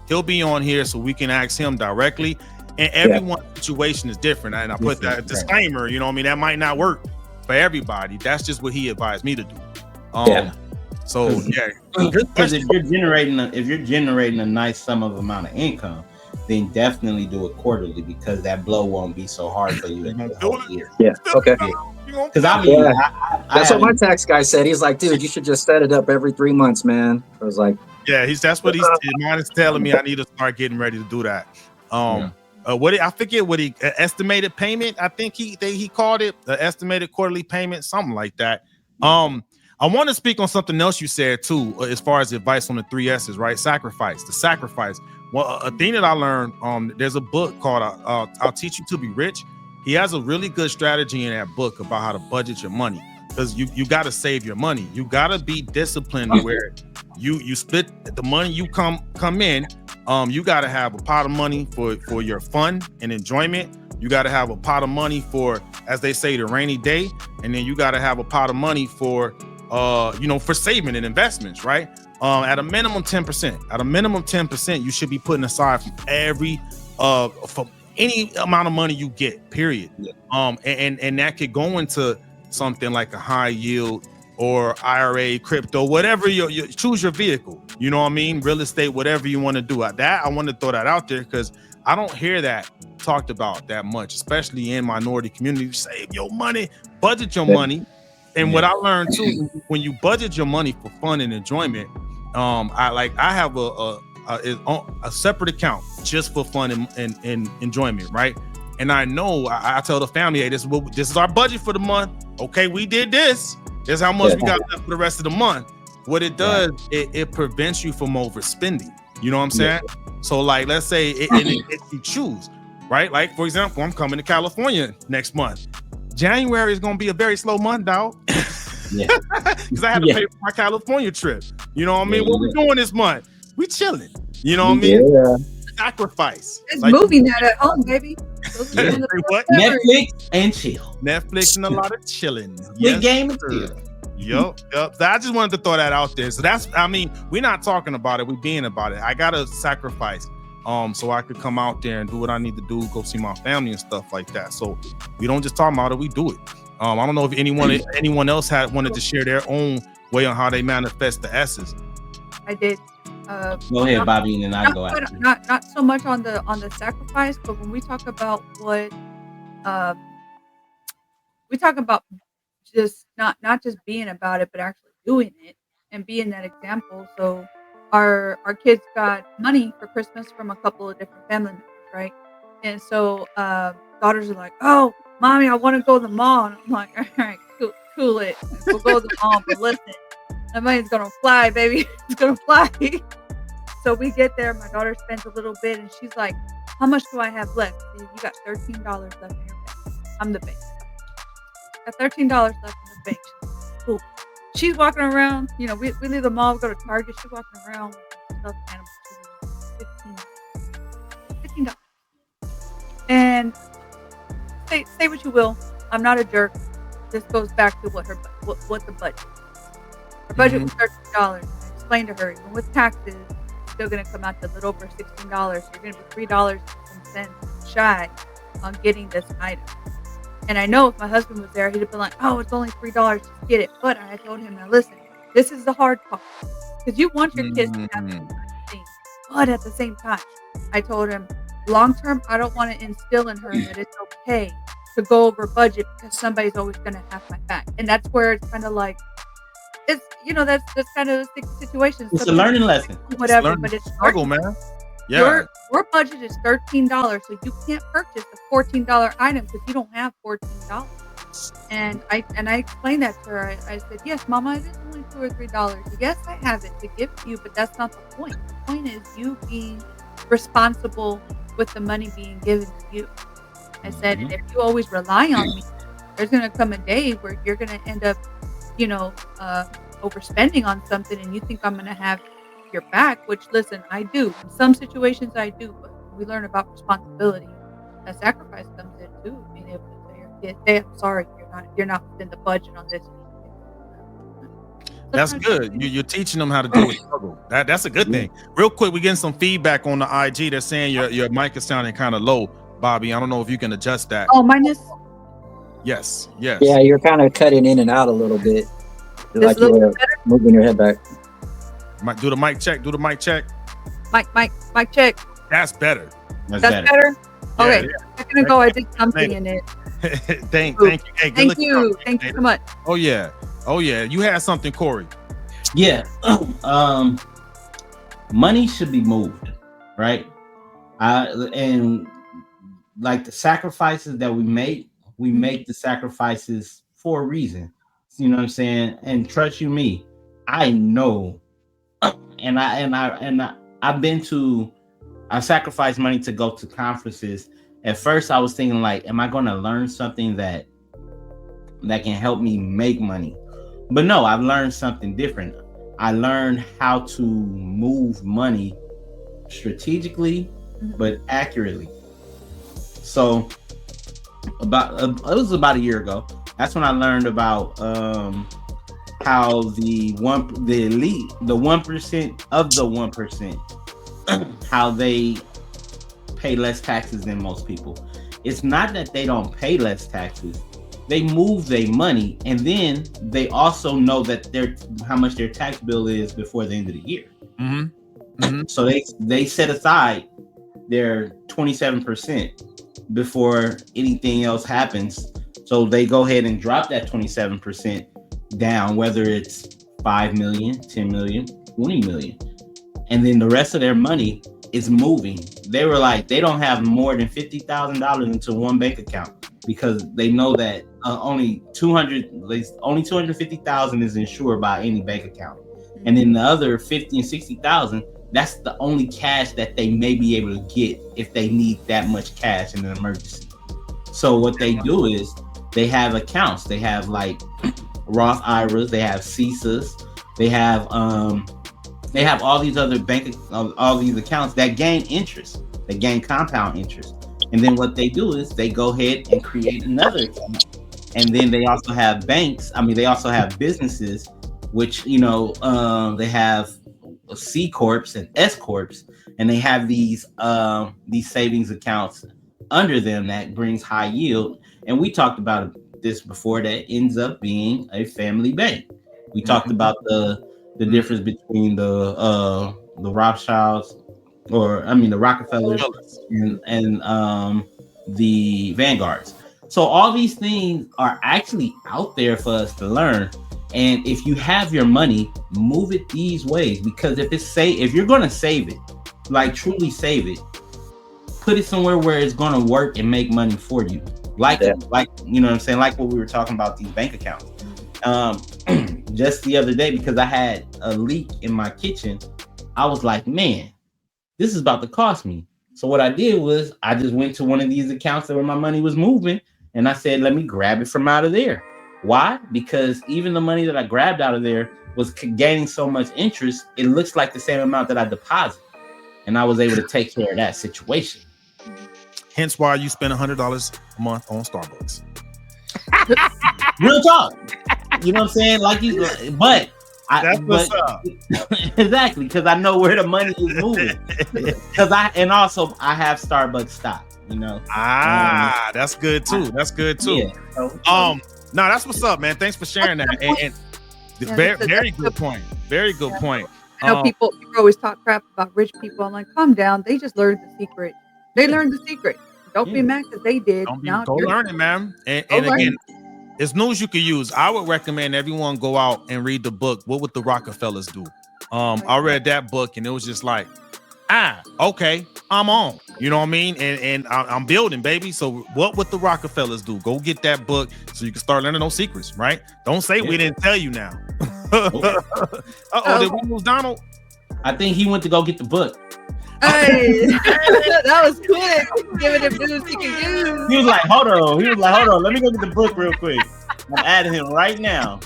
he'll be on here so we can ask him directly. And everyone's situation is different. And I put that disclaimer, you know what I mean? That might not work for everybody. That's just what he advised me to do. So because if you're generating a nice sum of amount of income, then definitely do it quarterly, because that blow won't be so hard for you in the whole year. Yeah. Okay. Because that's what my tax guy said. He's like, dude, you should just set it up every 3 months, man. I was like, that's what mine is telling me. I need to start getting ready to do that. I forget what he estimated payment. I think he called it the estimated quarterly payment, something like that. I want to speak on something else you said too, as far as advice on the 3 S's, right? The sacrifice. Well, a thing that I learned, there's a book called I'll Teach You to Be Rich. He has a really good strategy in that book about how to budget your money, because you got to save your money. You got to be disciplined where you split the money you come in. You got to have a pot of money for your fun and enjoyment. You got to have a pot of money for, as they say, the rainy day. And then you got to have a pot of money for, for saving and investments, right? At a minimum 10%. At a minimum 10%, you should be putting aside from any amount of money you get, period. And that could go into something like a high yield or IRA, crypto, whatever you choose your vehicle. You know what I mean? Real estate, whatever you want to do. I want to throw that out there because I don't hear that talked about that much, especially in minority communities. Save your money, budget your money. And what I learned too, when you budget your money for fun and enjoyment, I have a separate account just for fun and enjoyment, right? And I know I tell the family, hey, this is our budget for the month. Okay, we did this. This is how much we got left for the rest of the month. What it does, it prevents you from overspending. You know what I'm saying? So like, let's say if you choose, right? Like for example, I'm coming to California next month. January is going to be a very slow month, dog. Because I had to pay for my California trip. You know what I mean? What we doing this month? We chilling. You know what I mean? Sacrifice. It's movie night at home, baby. What? Netflix and chill. Netflix and a lot of chilling. Game and chill. Yup. So I just wanted to throw that out there. So we're not talking about it. We're being about it. I gotta sacrifice. So I could come out there and do what I need to do, go see my family and stuff like that. So we don't just talk about it, we do it. I don't know if anyone else wanted to share their own way on how they manifest the S's. I did. Go ahead, Bobby, and I go after. Not so much on the sacrifice, but when we talk about what we talk about, just not just being about it, but actually doing it and being that example. So our kids got money for Christmas from a couple of different family members, right? And so daughters are like, "Oh, mommy, I want to go to the mall." And I'm like, "All right, cool it. We'll go to the mall, but listen, that money's gonna fly, baby. It's gonna fly." So we get there. My daughter spends a little bit, and she's like, "How much do I have left?" "You got $13 left in your bank." I'm the bank. Got $13 left in the bank. Cool. She's walking around. You know, we leave the mall. We go to Target. She's walking around with stuffed animals. $15. And say what you will. I'm not a jerk. This goes back to what the budget. Her budget was $13. I explained to her, even with taxes, it's still going to come out to a little over $16. So you're going to be $3 shy on getting this item. And I know if my husband was there, he'd have been like, "Oh, it's only $3 to get it." But I told him, "Now listen, this is the hard part, because you want your kids to have things. But at the same time," I told him, "long term, I don't want to instill in her that it's okay to go over budget because somebody's always going to have my back." And that's where it's kind of like, it's, that's kind of a sticky situation. It's a learning lesson. Whatever, but it's struggle, man. Yeah. Your budget is $13, so you can't purchase a $14 item because you don't have $14. And I explained that to her. I said, "Yes, Mama, it is only $2 or $3. Yes, I have it to give to you, but that's not the point. The point is you being responsible with the money being given to you." I said, "And if you always rely on me, there's going to come a day where you're going to end up, overspending on something, and you think I'm going to have your back," which, listen, I do. In some situations I do, but when we learn about responsibility, that sacrifice comes in too. Being able to tell your kid, "Hey, I'm sorry, you're not within the budget on this." That's good. You're teaching them how to deal with struggle. That's a good thing. Real quick, we're getting some feedback on the IG. They're saying your mic is sounding kind of low. Bobby. I don't know if you can adjust that. Oh, minus Yes. Yes. Yeah, you're kind of cutting in and out a little bit. this Like little you're bit better. moving your head back. Do the mic check. Do the mic check. Mic check. That's better. That's better. Okay. Yeah. A second ago, I did something in it. Thank you. Hey, good Thank looking you. out. Thank you so much. Oh yeah. You had something, Corey. Yeah. Money should be moved, right? And like the sacrifices that we make the sacrifices for a reason. You know what I'm saying? And trust you me, I know. And I sacrificed money to go to conferences. At first I was thinking like, am I going to learn something that can help me make money? But no, I've learned something different. I learned how to move money strategically, but accurately. So it was about a year ago. That's when I learned about how the elite, the 1% of the 1%, how they pay less taxes than most people. It's not that they don't pay less taxes. They move their money, and then they also know that how much their tax bill is before the end of the year. So they set aside their 27% before anything else happens. So they go ahead and drop that 27% down, whether it's 5 million, 10 million, 20 million. And then the rest of their money is moving. They were like, they don't have more than $50,000 into one bank account because they know that only 250,000 is insured by any bank account. And then the other 50 and 60,000, that's the only cash that they may be able to get if they need that much cash in an emergency. So what they do is they have accounts. They have like Roth IRAs, they have CISAs, they have all these other all these accounts that gain interest, that gain compound interest. And then what they do is they go ahead and create another account. And then they also have they also have businesses, which, they have C Corps and S Corps, and they have these savings accounts under them that brings high yield. And we talked about this before, that ends up being a family bank. We talked about the difference between the Rothschilds, the Rockefellers and the Vanguards. So all these things are actually out there for us to learn. And if you have your money, move it these ways, because if you're going to save it, like truly save it, put it somewhere where it's going to work and make money for you. Like you know what I'm saying? Like what we were talking about, these bank accounts. Just the other day, because I had a leak in my kitchen, I was like, man, this is about to cost me. So what I did was I just went to one of these accounts where my money was moving, and I said, let me grab it from out of there. Why? Because even the money that I grabbed out of there was gaining so much interest, it looks like the same amount that I deposited. And I was able to take care of that situation. Hence why you spend $100 a month on Starbucks. Real talk. You know what I'm saying? What's up. Exactly, because I know where the money is moving. I have Starbucks stock, that's good too. Yeah. No, that's what's up, man. Thanks for sharing that. And very good point. Very good point. I know people always talk crap about rich people. I'm like, calm down. They just learned the secret. They learned the secret. Don't be mad because they did. Go learn it, man. And again, it's news you could use. I would recommend everyone go out and read the book, What Would the Rockefellers Do? I read that book and it was just like, okay, I'm on. You know what I mean? And I'm building, baby. So what would the Rockefellers do? Go get that book so you can start learning those secrets, right? Don't say we didn't tell you now. Did we lose Donald? I think he went to go get the book. Hey, that was quick. Giving him news he can use. He was like, hold on. Let me go get the book real quick. I'm adding him right now.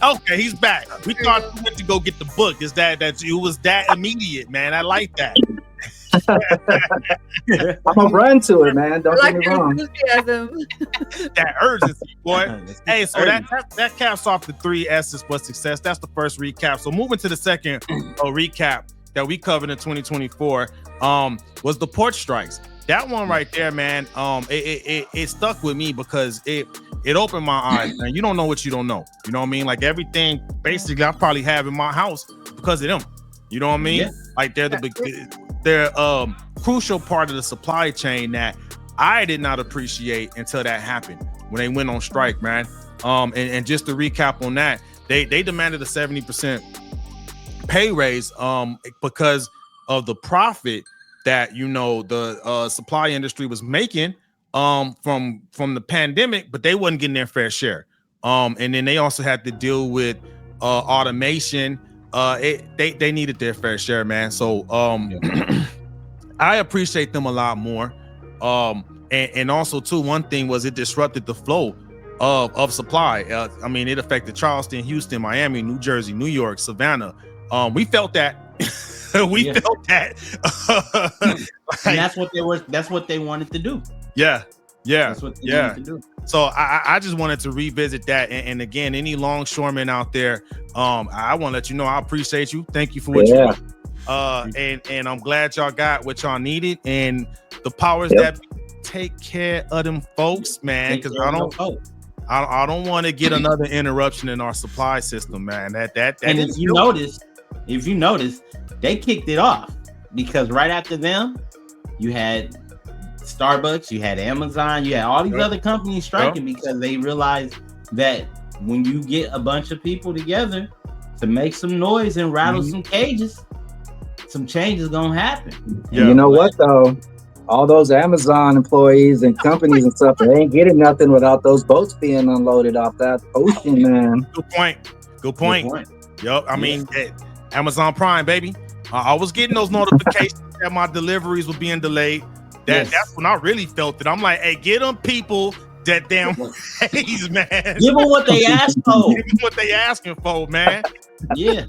Okay, he's back. We thought you went to go get the book. Is that it was that immediate, man? I like that. I'm gonna run to it, man. Don't get me wrong. That urgency, boy. Hey, so that caps off the 3 S's for success. That's the first recap. So moving to the second recap that we covered in 2024 was the porch strikes. that one right there, man. It stuck with me because it opened my eyes. Man, you don't know what you don't know. You know what I mean? Like everything, basically, I probably have in my house because of them. You know what I mean? Yeah. Like they're crucial part of the supply chain that I did not appreciate until that happened when they went on strike, man. And just to recap on that, they demanded a 70% pay raise because of the profit that the supply industry was making from the pandemic, but they wasn't getting their fair share. And then they also had to deal with automation. They needed their fair share, man. So I appreciate them a lot more. And also too, one thing was it disrupted the flow of supply. I mean, it affected Charleston, Houston, Miami, New Jersey, New York, Savannah. We felt that. We felt that. And that's what they wanted to do. Yeah. That's what they wanted to do. So I just wanted to revisit that. And again, any longshoremen out there, I want to let you know I appreciate you. Thank you for what you do. And I'm glad y'all got what y'all needed, and the powers that take care of them folks, man. Because I don't want to get another interruption in our supply system, man. That and if you notice, they kicked it off because right after them, you had Starbucks, you had Amazon, you had all these other companies striking because they realized that when you get a bunch of people together to make some noise and rattle some cages, some change is gonna happen. You know what though? All those Amazon employees and companies and stuff, they ain't getting nothing without those boats being unloaded off that ocean, man. Good point. Yep. I mean, Amazon Prime, baby. I was getting those notifications that my deliveries were being delayed. That's when I really felt it. I'm like, hey, get them people that damn raise, man. Give them what they asked for. Give them what they asking for, man. Yeah.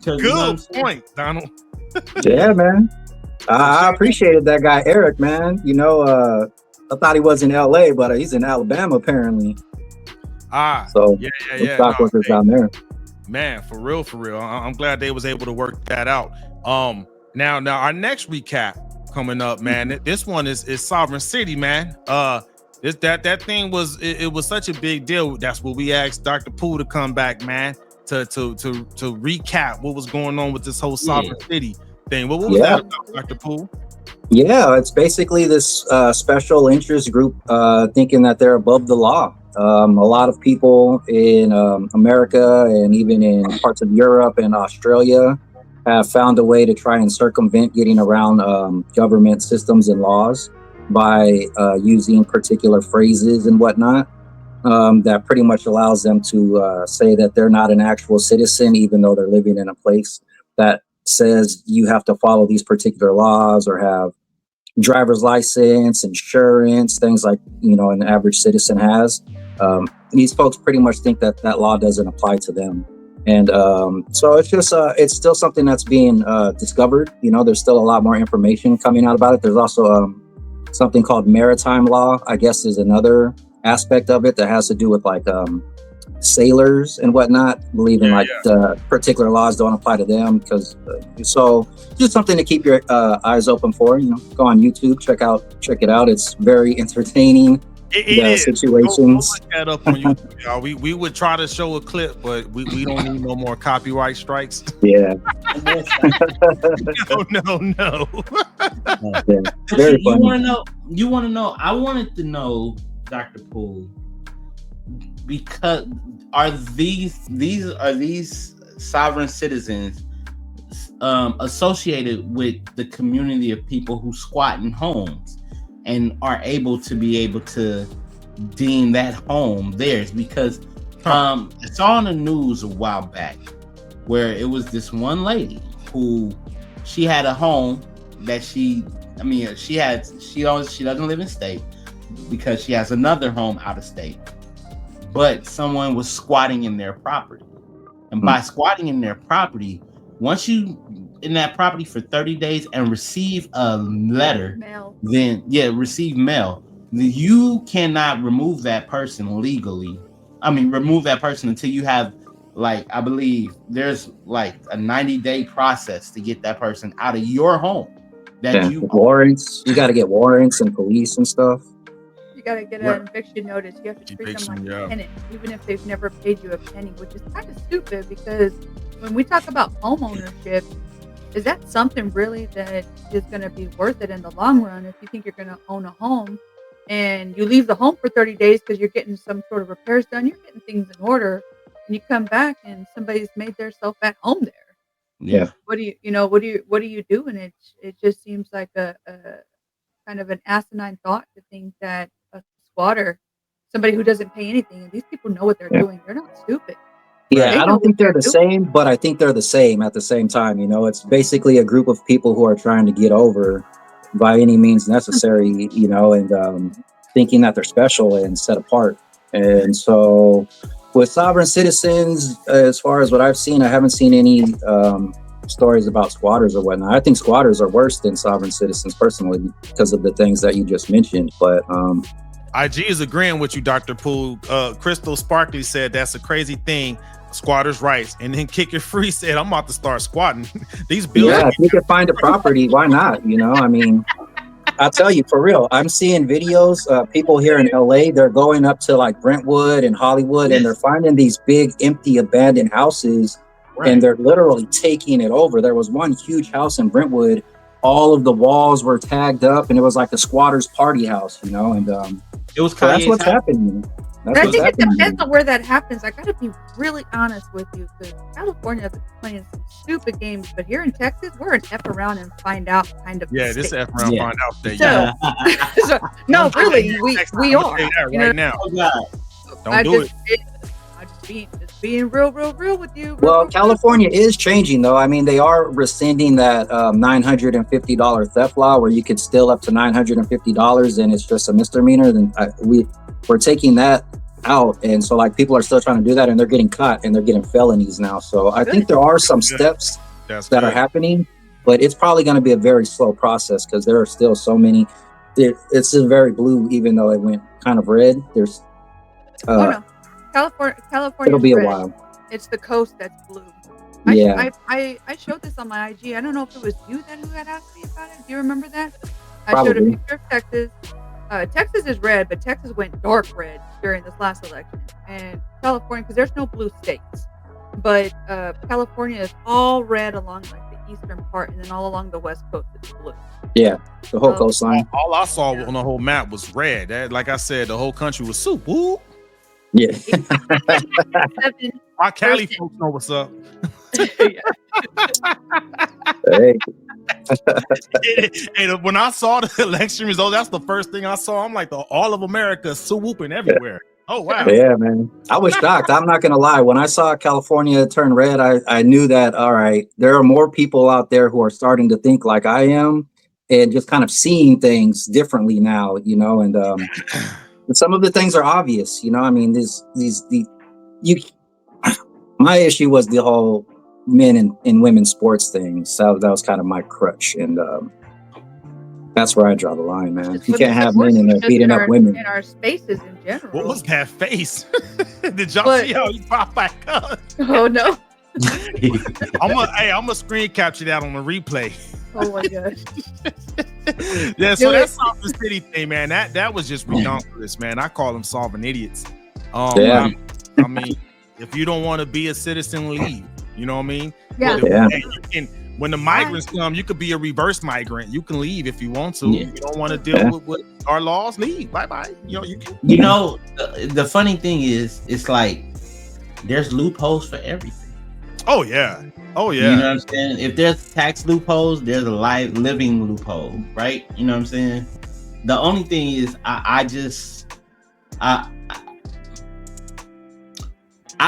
Good point, Donald. Yeah, man. I appreciated that guy, Eric, man. I thought he was in LA, but he's in Alabama, apparently. So yeah. Stock workers down there. Man, for real. I'm glad they was able to work that out. Now our next recap coming up, man. This one is Sovereign City, man. That thing was such a big deal. That's what we asked Dr. Poole to come back, man, to recap what was going on with this whole Sovereign City thing. What was that about, Dr. Poole? Yeah, it's basically this special interest group thinking that they're above the law. A lot of people in America and even in parts of Europe and Australia have found a way to try and circumvent getting around government systems and laws by using particular phrases and whatnot that pretty much allows them to say that they're not an actual citizen, even though they're living in a place that says you have to follow these particular laws or have driver's license, insurance, things like, an average citizen has. These folks pretty much think that law doesn't apply to them. And so it's just, it's still something that's being discovered. There's still a lot more information coming out about it. There's also something called maritime law, I guess, is another aspect of it that has to do with like sailors and whatnot, believing particular laws don't apply to them. So just something to keep your eyes open for. Go on YouTube, check it out. It's very entertaining. Situations. Go look that up on YouTube, y'all. We would try to show a clip, but we don't need no more copyright strikes. Yeah. No. Very funny. You want to know? I wanted to know, Dr. Poole, because are these sovereign citizens associated with the community of people who squat in homes and are able to deem that home theirs? Because I saw on the news a while back where it was this one lady who she had a home that she doesn't live in state because she has another home out of state, but someone was squatting in their property. And by squatting in their property, once you in that property for 30 days and receive a letter, receive mail, you cannot remove that person legally. Remove that person until you have, I believe there's like a 90-day process to get that person out of your home. that you warrants. You got to get warrants and police and stuff. You got to get an eviction notice. You have to treat them like a tenant, even if they've never paid you a penny, which is kind of stupid because when we talk about home ownership, is that something really that is going to be worth it in the long run? If you think you're going to own a home and you leave the home for 30 days because you're getting some sort of repairs done, you're getting things in order, and you come back and somebody's made themselves at home there. Yeah. What do you do? And it just seems like a kind of an asinine thought to think that a squatter, somebody who doesn't pay anything, and these people know what they're doing. They're not stupid. Yeah, I don't think they're the same, but I think they're the same at the same time. You know, it's basically a group of people who are trying to get over by any means necessary, you know, and thinking that they're special and set apart. And so with sovereign citizens, as far as what I've seen, I haven't seen any stories about squatters or whatnot. I think squatters are worse than sovereign citizens personally because of the things that you just mentioned. But IG is agreeing with you, Dr. Poole. Crystal Sparkley said that's a crazy thing, squatters' rights. And then Kick It Free said, I'm about to start squatting. These bills. Yeah, if you can find a property, why not? You know, I mean, I'll tell you for real. I'm seeing videos, people here in LA, they're going up to like Brentwood and Hollywood, and they're finding these big, empty, abandoned houses, and they're literally taking it over. There was one huge house in Brentwood. All of the walls were tagged up, and it was like a squatter's party house, you know, and it was so that's what's happening. I think it depends on where that happens. I got to be really honest with you because California is playing some stupid games, but here in Texas, we're an F around and find out kind of. Yeah, this F around find out thing. So, no, really, we are right now. Don't do it. I'm just being real with you. Well, California is changing, though. I mean, they are rescinding that $950 theft law where you could steal up to $950 and it's just a misdemeanor. Then we're taking that out. And so like people are still trying to do that and they're getting caught and they're getting felonies now. So I think there are some steps that are happening, but it's probably going to be a very slow process because there are still so many. It's still very blue, even though it went kind of red. There's no. California. It'll be a while. It's the coast that's blue. I showed this on my IG. I don't know if it was you who had asked me about it. Do you remember that? I showed a picture of Texas. Texas is red, but Texas went dark red during this last election. And California, because there's no blue states, but California is all red along like the eastern part, and then all along the west coast it's blue. Yeah, the whole coastline. All I saw on the whole map was red. Like I said, the whole country was soup. Woo. Yeah. Our Cali folks know what's up. Hey. And when I saw the election results, that's the first thing I saw. I'm like, all of America swooping everywhere. Oh wow. Yeah, man. I was shocked. I'm not gonna lie. When I saw California turn red, I knew that all right, there are more people out there who are starting to think like I am and just kind of seeing things differently now, you know, and some of the things are obvious, you know. I mean, my issue was the whole men and women's sports thing. So that was kind of my crutch, and that's where I draw the line, man. You can't have men in there beating up women in our spaces in general. What was that face? Did y'all see how he popped back up? Oh no! I'm gonna screen capture that on the replay. Oh my gosh. Yeah, so that's the city thing, man. That was just ridiculous, man. I call them solving idiots. I mean, if you don't want to be a citizen, leave. You know what I mean? Yeah. When the migrants come, you could be a reverse migrant. You can leave if you want to. If you don't want to deal with our laws, leave. Bye. You know, you can. You know, the funny thing is, it's like there's loopholes for everything. Oh yeah. You know what I'm saying? If there's tax loopholes, there's a living loophole, right? You know what I'm saying? The only thing is, I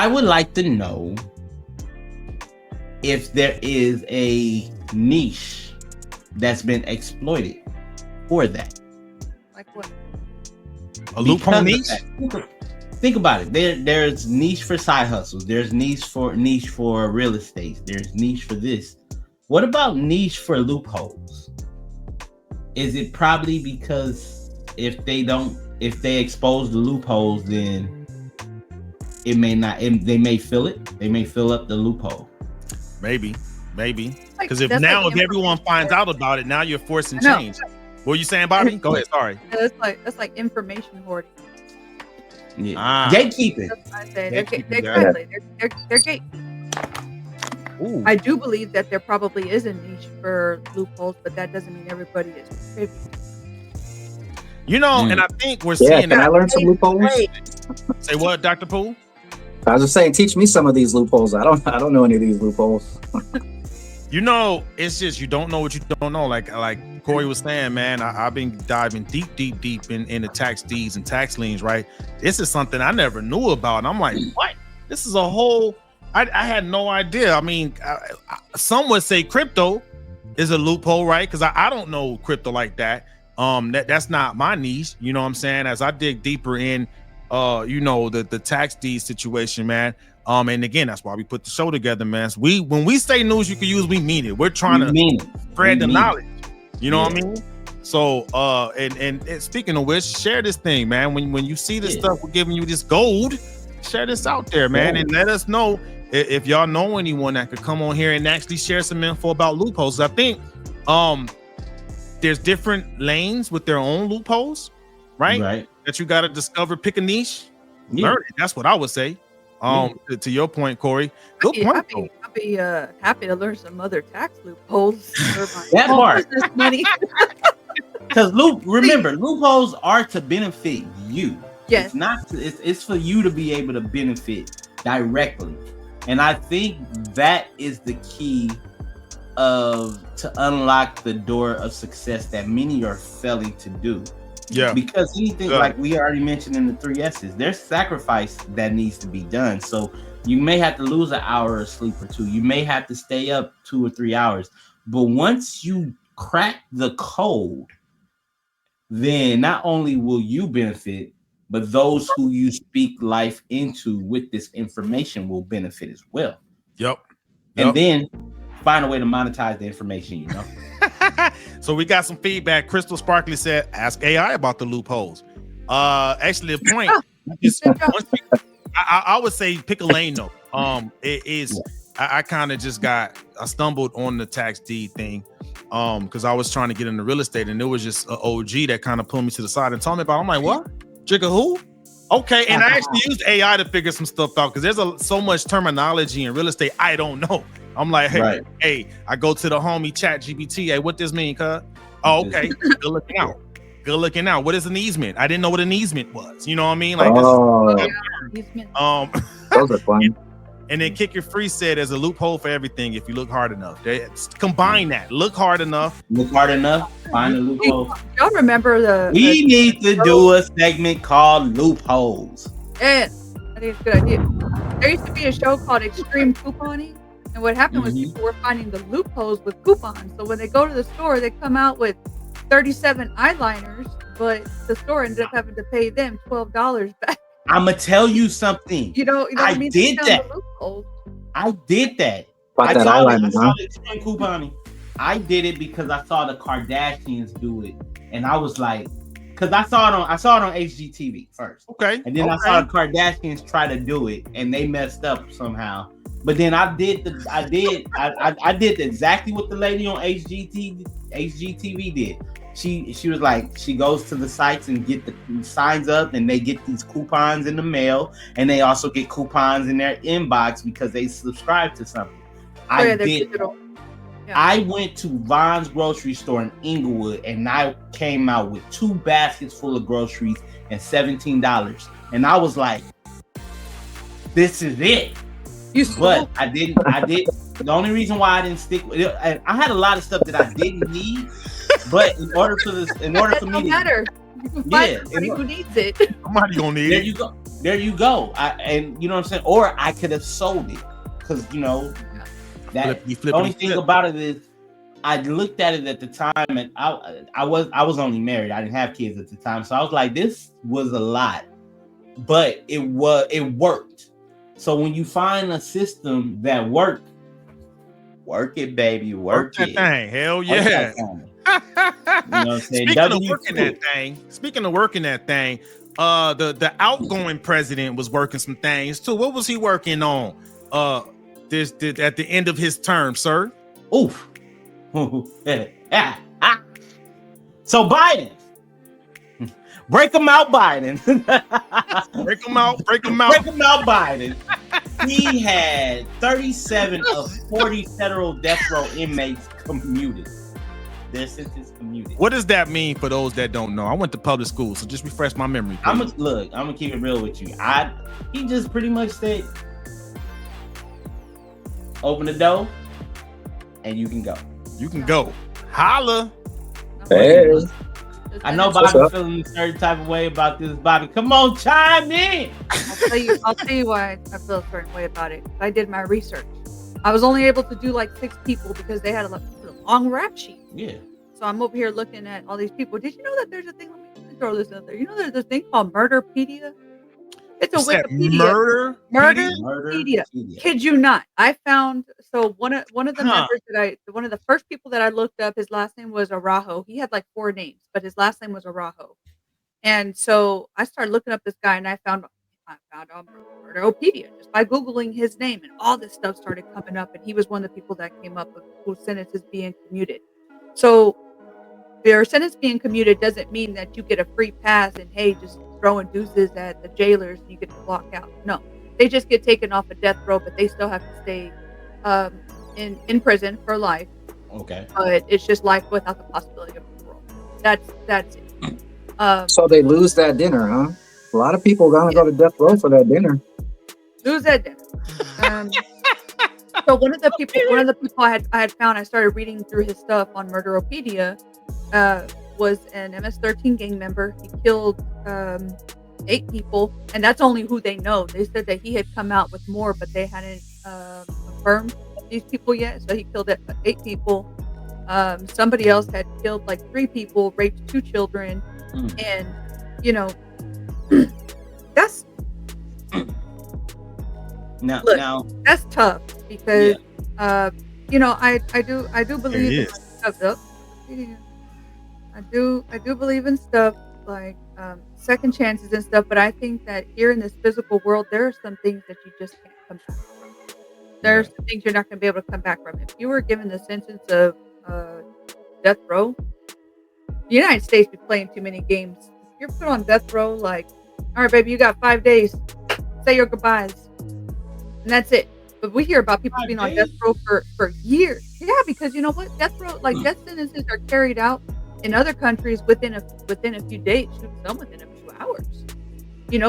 would like to know if there is a niche that's been exploited for that. Like what? A loophole niche? Think about it. There's niche for side hustles. There's niche for real estate. There's niche for this. What about niche for loopholes? Is it probably because if they expose the loopholes, then they may fill it. They may fill up the loophole. Maybe. Like Because if everyone finds out about it, now you're forcing change. What were you saying, Bobby? Go ahead. Sorry. That's like information hoarding. Yeah. Gatekeeping. That's what I said. Exactly. They're gate. Ooh. I do believe that there probably is a niche for loopholes, but that doesn't mean everybody is privy. And I think we're seeing that. Can I learn some loopholes? Say what, Dr. Poole? I was just saying, teach me some of these loopholes. I don't know any of these loopholes. It's just you don't know what you don't know. Like Corey was saying, man, I've been diving deep in the tax deeds and tax liens, right? This is something I never knew about. And I'm like, what? This is a whole, I had no idea. I mean, some would say crypto is a loophole, right? Because I don't know crypto like that. That's not my niche. You know what I'm saying? As I dig deeper in, the tax deed situation, man. And again, that's why we put the show together, man. So when we say news you can use, we mean it. We're trying to spread the knowledge. You know what I mean? So, and speaking of which, share this thing, man. When you see this stuff, we're giving you this gold. Share this out there, man, and let us know if y'all know anyone that could come on here and actually share some info about loopholes. I think, there's different lanes with their own loopholes, right? That you got to discover, pick a niche, learn it. That's what I would say. To your point, Corey. Good point. I'd be happy to learn some other tax loopholes for my that part. Money. Because remember, loopholes are to benefit you. Yes. It's not. It's for you to be able to benefit directly, and I think that is the key to unlock the door of success that many are failing to do. Yeah. Because anything like we already mentioned in the 3 S's, there's sacrifice that needs to be done. So you may have to lose an hour of sleep or two. You may have to stay up 2 or 3 hours. But once you crack the code, then not only will you benefit, but those who you speak life into with this information will benefit as well. Yep. And then find a way to monetize the information, So we got some feedback. Crystal Sparkley said, ask AI about the loopholes. Actually, the point is, I would say pick a lane though. I kind of I stumbled on the tax deed thing because I was trying to get into real estate, and it was just an OG that kind of pulled me to the side and told me about it. I'm like, what? Jigga who? Okay, and I actually used AI to figure some stuff out because there's so much terminology in real estate I don't know. I'm like, hey, I go to the homie chat GPT. Hey, what this mean, cuz? Oh, okay. Good looking out. Good looking out. What is an easement? I didn't know what an easement was. You know what I mean? Like, those are fun. And then Kick Your Free said there's a loophole for everything if you look hard enough. Combine that. Look hard enough. Look hard enough. Find a loophole. Y'all remember we need to do a segment called loopholes. Yeah, I think it's a good idea. There used to be a show called Extreme Couponing. And what happened was people were finding the loopholes with coupons. So when they go to the store, they come out with 37 eyeliners, but the store ended up having to pay them $12 back. I'm gonna tell you something. You know what I mean? Did that. I did that. I saw the extreme couponing. I did it because I saw the Kardashians do it, and I was like, because I saw it on HGTV first. Okay. And then I saw the Kardashians try to do it, and they messed up somehow. But then I did exactly what the lady on HGTV did. She was like, she goes to the sites and get the signs up, and they get these coupons in the mail, and they also get coupons in their inbox because they subscribe to something. I went to Von's grocery store in Inglewood, and I came out with 2 baskets full of groceries and $17. And I was like, this is it. But I did. The only reason why I didn't stick with it, I had a lot of stuff that I didn't need, but in order for me to, you can find somebody who needs it. Somebody gonna need it. There you go. And you know what I'm saying? Or I could have sold it because the only thing about it is I looked at it at the time, and I was only married. I didn't have kids at the time, so I was like, this was a lot, but it worked. So when you find a system that work it, baby, work that it. Thing. Hell yeah. You know what I'm saying? Speaking of working that thing, the outgoing president was working some things too. What was he working on? At the end of his term, sir? Oof. So Biden, break them out, Biden. Break them out. Break them out, Biden. He had 37 of 40 federal death row inmates commuted. Their sentence commuted. What does that mean for those that don't know? I went to public school, so just refresh my memory. I'm gonna keep it real with you. He just pretty much said, open the door, and you can go. You can go. Holla. Hey. I know Bobby's feeling a certain type of way about this. Bobby, come on, chime in. I'll tell you why I feel a certain way about it. I did my research. I was only able to do like 6 people because they had a long rap sheet. Yeah. So I'm over here looking at all these people. Did you know that there's a thing? Let me throw this out there. You know there's this thing called Murderpedia? It's a Wikipedia. Murderpedia. Kid you not. I found one of the members one of the first people that I looked up, his last name was Araujo. He had like 4 names, but his last name was Araujo. And so I started looking up this guy, and I found on Murderpedia just by Googling his name, and all this stuff started coming up. And he was one of the people that came up with whose sentence is being commuted. So their sentence being commuted doesn't mean that you get a free pass and hey, just throwing deuces at the jailers and you get to walk out. No, they just get taken off a death row, but they still have to stay in prison for life. Okay. But it's just life without the possibility of parole. That's it. So they lose that dinner, huh? A lot of people gonna go to death row for that dinner. Lose that dinner. So one of the people I had found, I started reading through his stuff on Murderopedia, was an MS-13 gang member. He killed 8 people, and that's only who they know. They said that he had come out with more, but they hadn't confirmed these people yet. So he killed 8 people. Somebody else had killed like 3 people, raped 2 children, and that's now that's tough because I do believe I do believe in stuff like second chances and stuff, but I think that here in this physical world there are some things that you just can't come back from. There's some things you're not going to be able to come back from. If you were given the sentence of death row, the United States be playing too many games. If you're put on death row, like, all right, baby, you got 5 days, say your goodbyes, and that's it. But we hear about people being on death row for years. Yeah, because you know what? Death row, like death sentences are carried out in other countries within a few days, some within a few hours.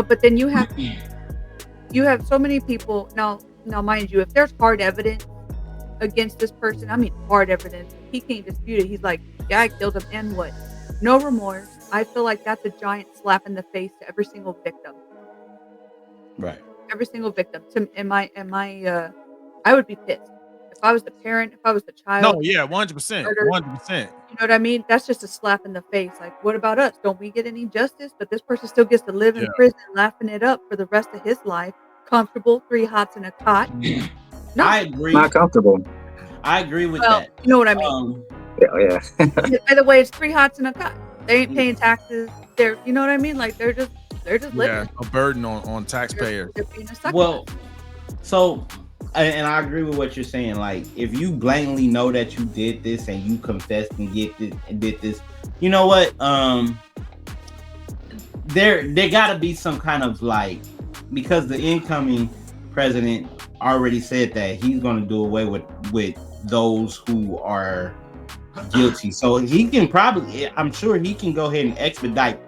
But then you have so many people now, mind you, if there's hard evidence against this person, I mean hard evidence, he can't dispute it. He's like, yeah, I killed him, and what? No remorse. I feel like that's a giant slap in the face to every single victim. Right. Every single victim. I would be pissed if I was the parent, if I was the child. No, yeah, 100%. 100%. You know what I mean? That's just a slap in the face. Like, what about us? Don't we get any justice? But this person still gets to live in prison, laughing it up for the rest of his life, comfortable, 3 hots in a cot. No, I agree. Not comfortable. I agree with that. You know what I mean? Yeah. By the way, it's 3 hots in a cot. They ain't paying taxes. They're, you know what I mean? Like they're just living. Yeah, a burden on taxpayers. They're being a sucker. Well, so, and I agree with what you're saying. Like, if you blatantly know that you did this and you confessed and did this, you know what? There gotta be some kind of like, because the incoming president already said that he's going to do away with those who are guilty. So he can probably, I'm sure he can go ahead and expedite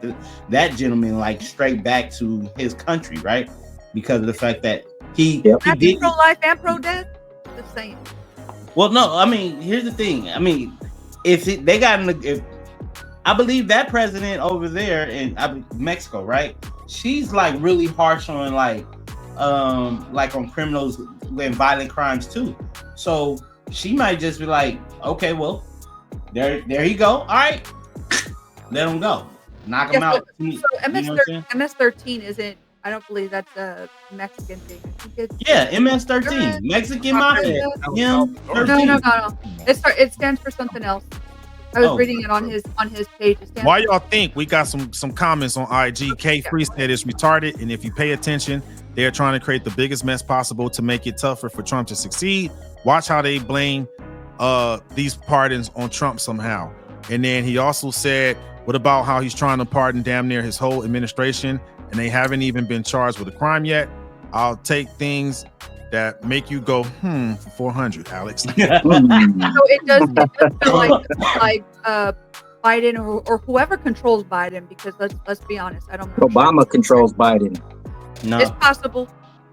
that gentleman like straight back to his country, right? Because of the fact that he did pro-life and pro-death. Just saying. Well, no, I mean, here's the thing. I mean, if I believe that president over there in Mexico, right? She's like really harsh on like on criminals and violent crimes too. So she might just be like, okay, well, there you go. All right, let him go. Knock him out. So MS-13 isn't. I don't believe that's a Mexican thing. I think MS-13, Mexican mafia. No. It stands for something else. I was reading it on his page. Why y'all think we got some comments on IG? K Free said it's retarded, and if you pay attention, they are trying to create the biggest mess possible to make it tougher for Trump to succeed. Watch how they blame these pardons on Trump somehow. And then he also said, what about how he's trying to pardon damn near his whole administration and they haven't even been charged with a crime yet? I'll take things that make you go, for 400, Alex. So it does feel like Biden or whoever controls Biden, because let's be honest, I don't know. Obama controls Biden. No, it's possible.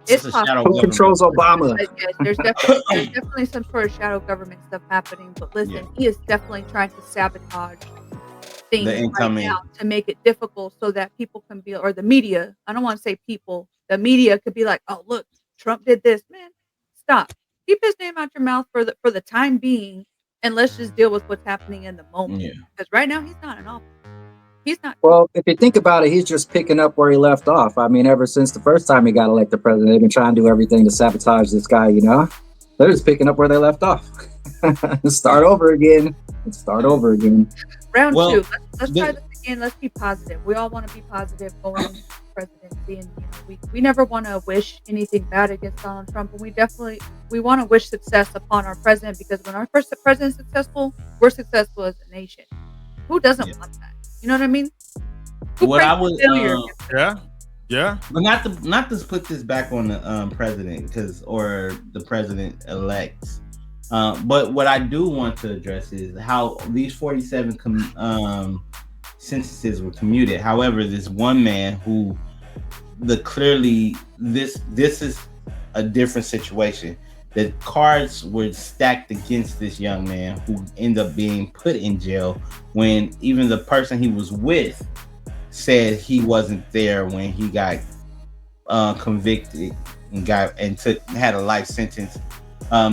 It's possible. Who controls Obama? Yes, there's definitely some sort of shadow government stuff happening. But listen, he is definitely trying to sabotage things right now to make it difficult so that people can be, or the media. I don't want to say people. The media could be like, "Oh, look, Trump did this." Man, stop. Keep his name out your mouth for the time being, and let's just deal with what's happening in the moment. Because right now he's not in office. He's not. Well, if you think about it, he's just picking up where he left off. I mean, ever since the first time he got elected president, they've been trying to do everything to sabotage this guy, you know? They're just picking up where they left off. Start over again. Let's start over again. Round two. Let's try this again. Let's be positive. We all want to be positive going into the presidency. And we never want to wish anything bad against Donald Trump. And we want to wish success upon our president, because when our first president's successful, we're successful as a nation. Who doesn't want that? You know what I mean? What I would, yeah. But not to put this back on the president, or the president elect. But what I do want to address is how these 47 sentences were commuted. However, this one man who clearly this is a different situation. The cards were stacked against this young man who ended up being put in jail when even the person he was with said he wasn't there when he got convicted and had a life sentence.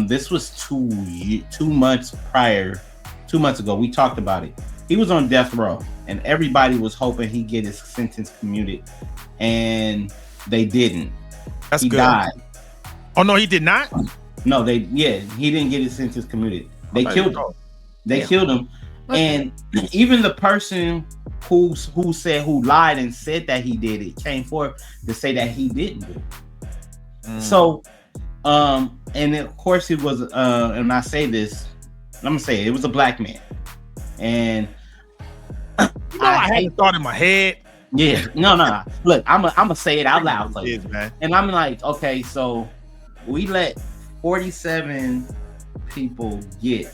This was 2 months prior. 2 months ago, we talked about it. He was on death row, and everybody was hoping he'd get his sentence commuted, and they didn't. That's he good. Died. Oh no, he did not. No, he didn't get his sentence commuted. They killed him. They killed him, and even the person who lied and said that he did it came forth to say that he didn't do it. So, and of course it was, and I say this, I'm gonna say it was a black man, and I had a thought in my head. Yeah, no. Look, I'm gonna say it out loud, and I'm like, okay, so we let 47 people get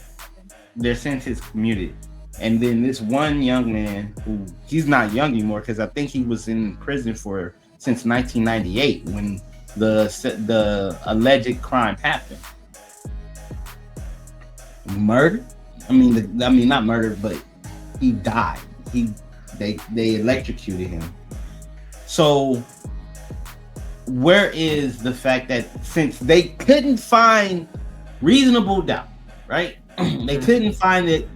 their sentence commuted, and then this one young man who he's not young anymore because I think he was in prison since 1998 when the alleged crime happened. Murder? I mean not murder, but he died. They electrocuted him. So where is the fact that since they couldn't find reasonable doubt, right? They couldn't find it.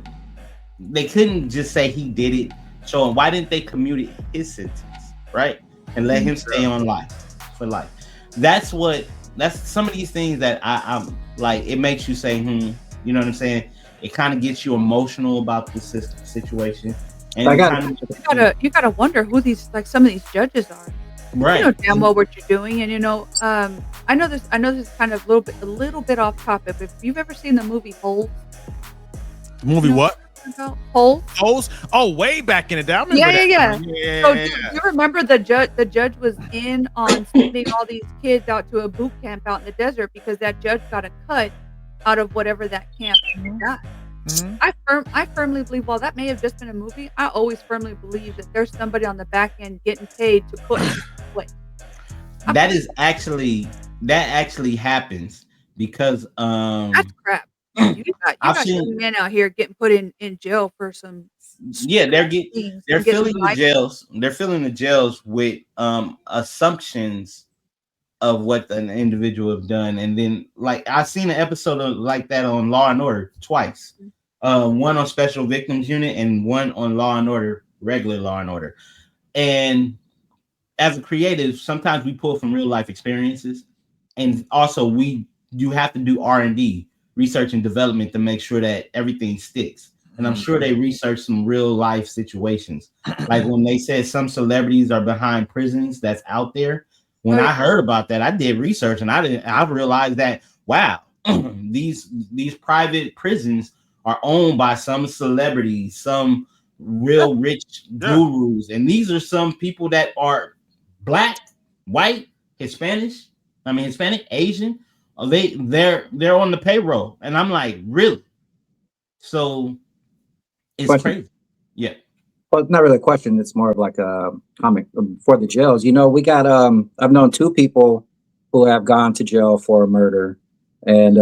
They couldn't just say he did it. So why didn't they commute his sentence, right? And let him stay on for life. That's some of these things that I'm like, it makes you say, you know what I'm saying? It kind of gets you emotional about the situation. And you gotta wonder who some of these judges are. Right. You know damn well what you're doing, and I know this is kind of a little bit off topic, but if you've ever seen the movie Holes. What? Holes? Holes? Oh, way back in the day. I remember Yeah. So do you remember the judge was in on sending all these kids out to a boot camp out in the desert because that judge got a cut out of whatever that camp got. Mm-hmm. I firmly believe, while that may have just been a movie, I always firmly believe that there's somebody on the back end getting paid to put away. That actually happens because that's crap. You got young men out here getting put in jail for some. Yeah, they're filling the jails. They're filling the jails with assumptions of what an individual have done, and then like I've seen an episode like that on Law and Order twice. One on Special Victims Unit and one on Law and Order, regular Law and Order. And as a creative, sometimes we pull from real life experiences, and also you have to do R&D, research and development, to make sure that everything sticks. And I'm sure they researched some real life situations, like when they said some celebrities are behind prisons that's out there. When I heard about that, I did research and I realized that, wow, these private prisons are owned by some celebrities, some real rich gurus, and these are some people that are black, white, Hispanic, Asian. They're on the payroll, and I'm like, really? So it's Question. crazy. Yeah. Well, it's not really a question. It's more of like a comment for the jails. We got I've known two people who have gone to jail for a murder, and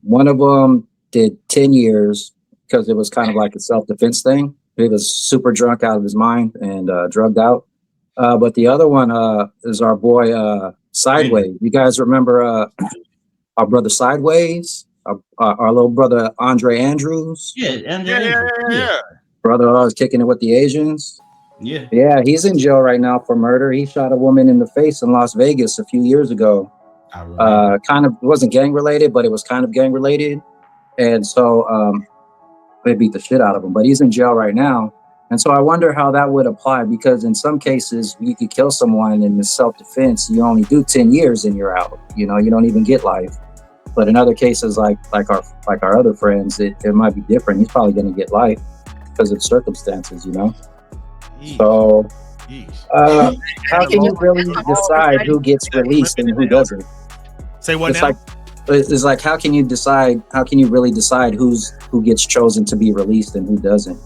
one of them did 10 years because it was kind of like a self-defense thing. He was super drunk out of his mind and drugged out. But the other one is our boy Sideways. You guys remember our brother Sideways? Our little brother Andre Andrews? Yeah. Brother was kicking it with the Asians. Yeah, he's in jail right now for murder. He shot a woman in the face in Las Vegas a few years ago. Kind of, it wasn't gang related, but it was kind of gang related. And so they beat the shit out of him, but he's in jail right now. And so I wonder how that would apply, because in some cases you could kill someone in self-defense. You only do 10 years and you're out. You don't even get life. But in other cases, like our other friends, it might be different. He's probably going to get life because of circumstances, So how can you really decide who gets released and who doesn't? Say what it's now? It's like how can you really decide who gets chosen to be released and who doesn't?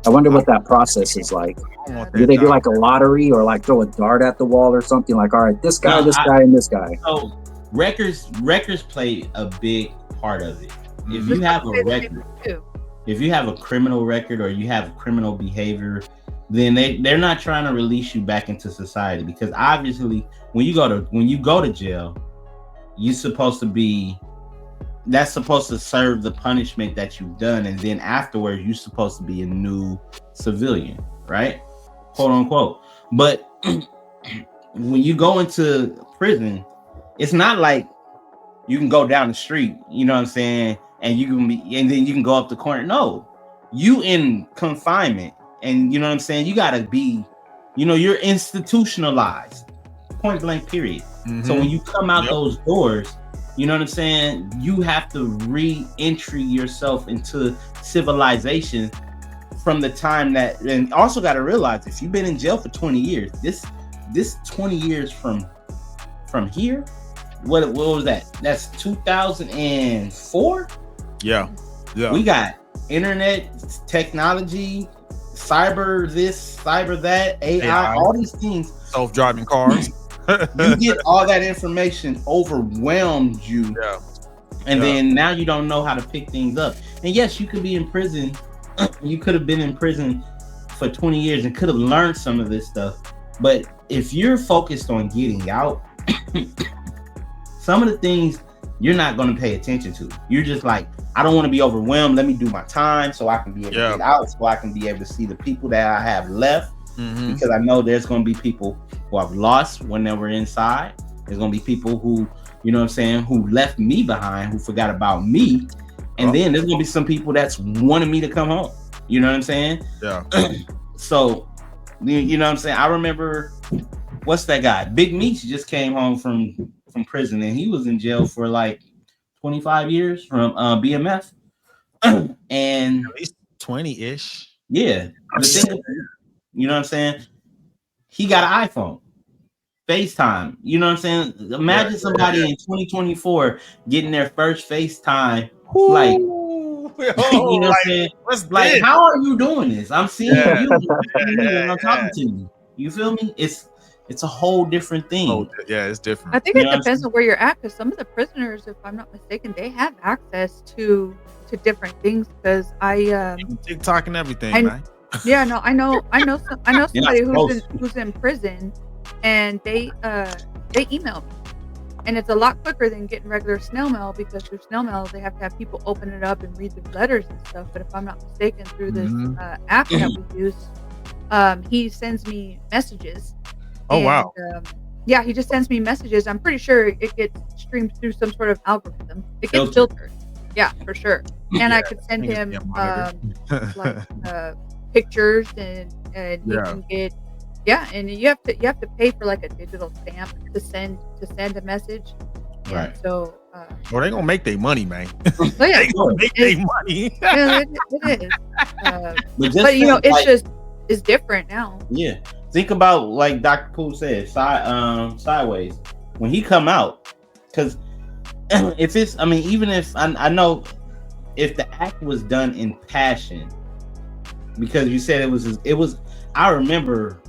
I wonder what that process is like. Do they do like a lottery or like throw a dart at the wall or something? Like, all right, this guy, and this guy. So records play a big part of it. If you have a record, if you have a criminal record or you have criminal behavior, then they're not trying to release you back into society, because obviously when you go to jail, that's supposed to serve the punishment that you've done, and then afterwards you're supposed to be a new civilian, right? Quote unquote. But when you go into prison, it's not like you can go down the street, you know what I'm saying, and then you can go up the corner. No, you in confinement, and you know what I'm saying, you gotta be, you're institutionalized, point blank period. So when you come out those doors, you know what I'm saying, you have to re-entry yourself into civilization from the time that, and also got to realize, if you've been in jail for 20 years, this 20 years from here, what was that? That's 2004. Yeah. We got internet technology, cyber this, cyber that, AI. All these things, self-driving cars. You get all that information overwhelmed you, and then now you don't know how to pick things up. And yes, you could be in prison. You could have been in prison for 20 years and could have learned some of this stuff. But if you're focused on getting out, some of the things you're not going to pay attention to. You're just like, I don't want to be overwhelmed. Let me do my time so I can be able to get out, so I can be able to see the people that I have left. Because I know there's going to be people who I've lost when they were inside. There's going to be people who, you know what I'm saying, who left me behind, who forgot about me. And then there's going to be some people that's wanting me to come home. You know what I'm saying? Yeah. So, you know what I'm saying? I remember, what's that guy? Big Meech just came home from prison, and he was in jail for like 25 years from BMF. And at least 20-ish. Yeah. The thing, you know what I'm saying? He got an iPhone, FaceTime. You know what I'm saying? Imagine somebody in 2024 getting their first FaceTime. Like, you know what I'm saying? Like, how are you doing this? I'm seeing you. I'm talking to you. You feel me? It's a whole different thing. It's different. I think it depends on where you're at, because some of the prisoners, if I'm not mistaken, they have access to different things. Because TikTok and everything, man. Yeah, no, I know somebody who's in prison, and they email me, and it's a lot quicker than getting regular snail mail, because through snail mail they have to have people open it up and read the letters and stuff. But if I'm not mistaken, through this app that we use, he sends me messages. Oh, wow. Yeah, he just sends me messages. I'm pretty sure it gets streamed through some sort of algorithm. It gets filtered. Yeah, for sure. And I could send him pictures, and you can get and you have to pay for like a digital stamp to send a message. Right. And so Well, they gonna make their money, man. But yeah, They gonna make their money. yeah, it is. But it's different now. Yeah, think about like Dr. Pooh said, Sideways when he come out, because if it's, I mean, even if I know if the act was done in passion, because you said it was. I remember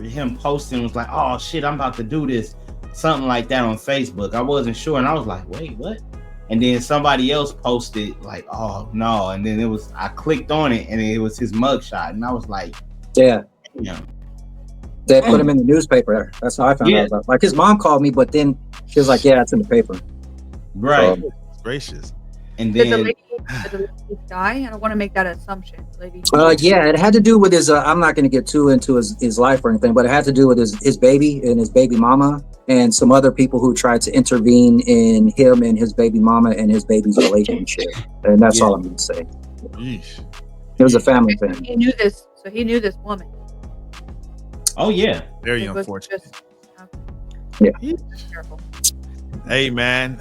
him posting, was like, oh shit, I'm about to do this, something like that on Facebook. I wasn't sure, and I was like, wait, what? And then somebody else posted like, oh no, and then I clicked on it, and it was his mugshot, and I was like, yeah, you know, they put him in the newspaper. That's how I found out about. Like his mom called me, but then she was like, yeah, it's in the paper. Right. Gracious. And then did the lady die? I don't want to make that assumption. Yeah, it had to do with his. I'm not going to get too into his life or anything, but it had to do with his baby and his baby mama and some other people who tried to intervene in him and his baby mama and his baby's relationship. And that's all I'm going to say. Yeesh. It was a family thing. He knew this, so he knew this woman. Oh yeah, very unfortunate. Yeah. Careful. Hey man,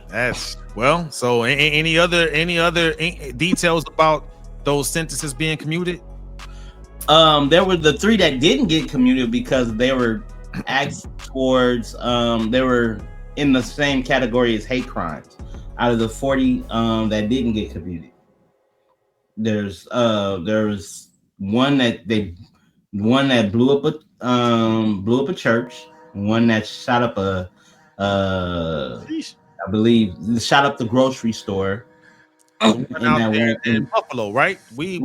that's well. So any other details about those sentences being commuted? There were the 3 that didn't get commuted because they were acts towards they were in the same category as hate crimes. Out of the 40 that didn't get commuted, there's one that blew up a church, one that shot up I believe shot up the grocery store. In Buffalo, right? We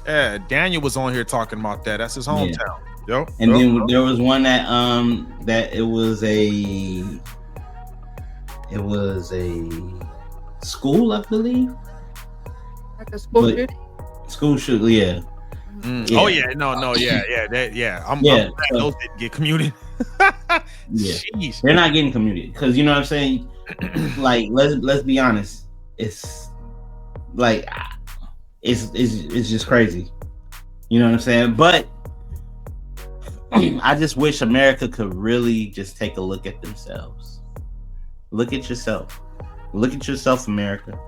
had Daniel was on here talking about that. That's his hometown. Yeah. Then there was one that it was a school, I believe. Like a school shooting? School shoot, yeah. Yeah. Oh yeah, no, I'm glad those didn't get commuted. Yeah, jeez. They're not getting commuted because you know what I'm saying. Like, let's be honest. It's like it's just crazy. You know what I'm saying? But I just wish America could really just take a look at themselves. Look at yourself. Look at yourself, America,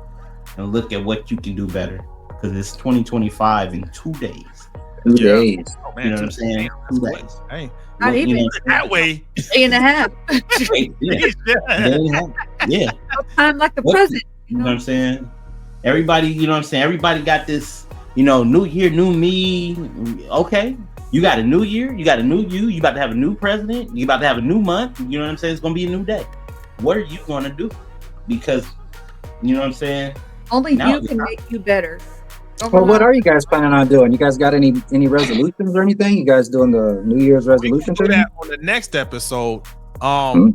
and look at what you can do better. Because it's 2025 in 2 days. 2 days. Oh, man, you know what I'm saying? 2 days. Hey, not even that way. 3.5. Yeah. I'm like the president. You know what I'm saying? Everybody, you know what I'm saying? Everybody got this, new year, new me. Okay. You got a new year. You got a new you. You about to have a new president. You about to have a new month. You know what I'm saying? It's going to be a new day. What are you going to do? Because, you know what I'm saying? Only you can make you better. Well, what are you guys planning on doing? You guys got any resolutions or anything? You guys doing the New Year's resolution? We can do that on the next episode. Going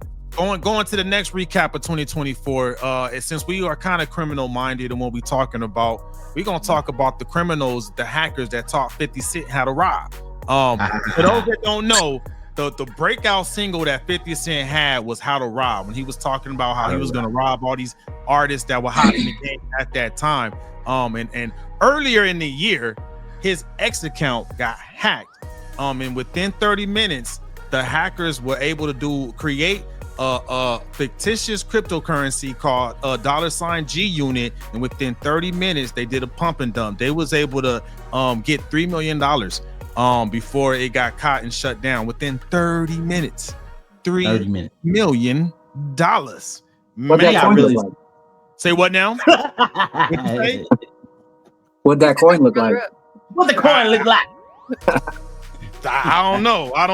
to the next recap of 2024. Since we are kind of criminal minded and what we're talking about, we're gonna talk about the criminals, the hackers that taught 50 Cent how to rob. For those that don't know, the breakout single that 50 Cent had was How to Rob, when he was talking about how he was gonna rob all these artists that were hot in the game at that time. And earlier in the year, his X account got hacked. And within 30 minutes, the hackers were able to create a fictitious cryptocurrency called $G unit, and within 30 minutes, they did a pump and dump. They was able to get $3 million before it got caught and shut down. Within 30 minutes, $3 million. What that coin look like? Say what now? What that coin look like? What the coin look like? I don't know. I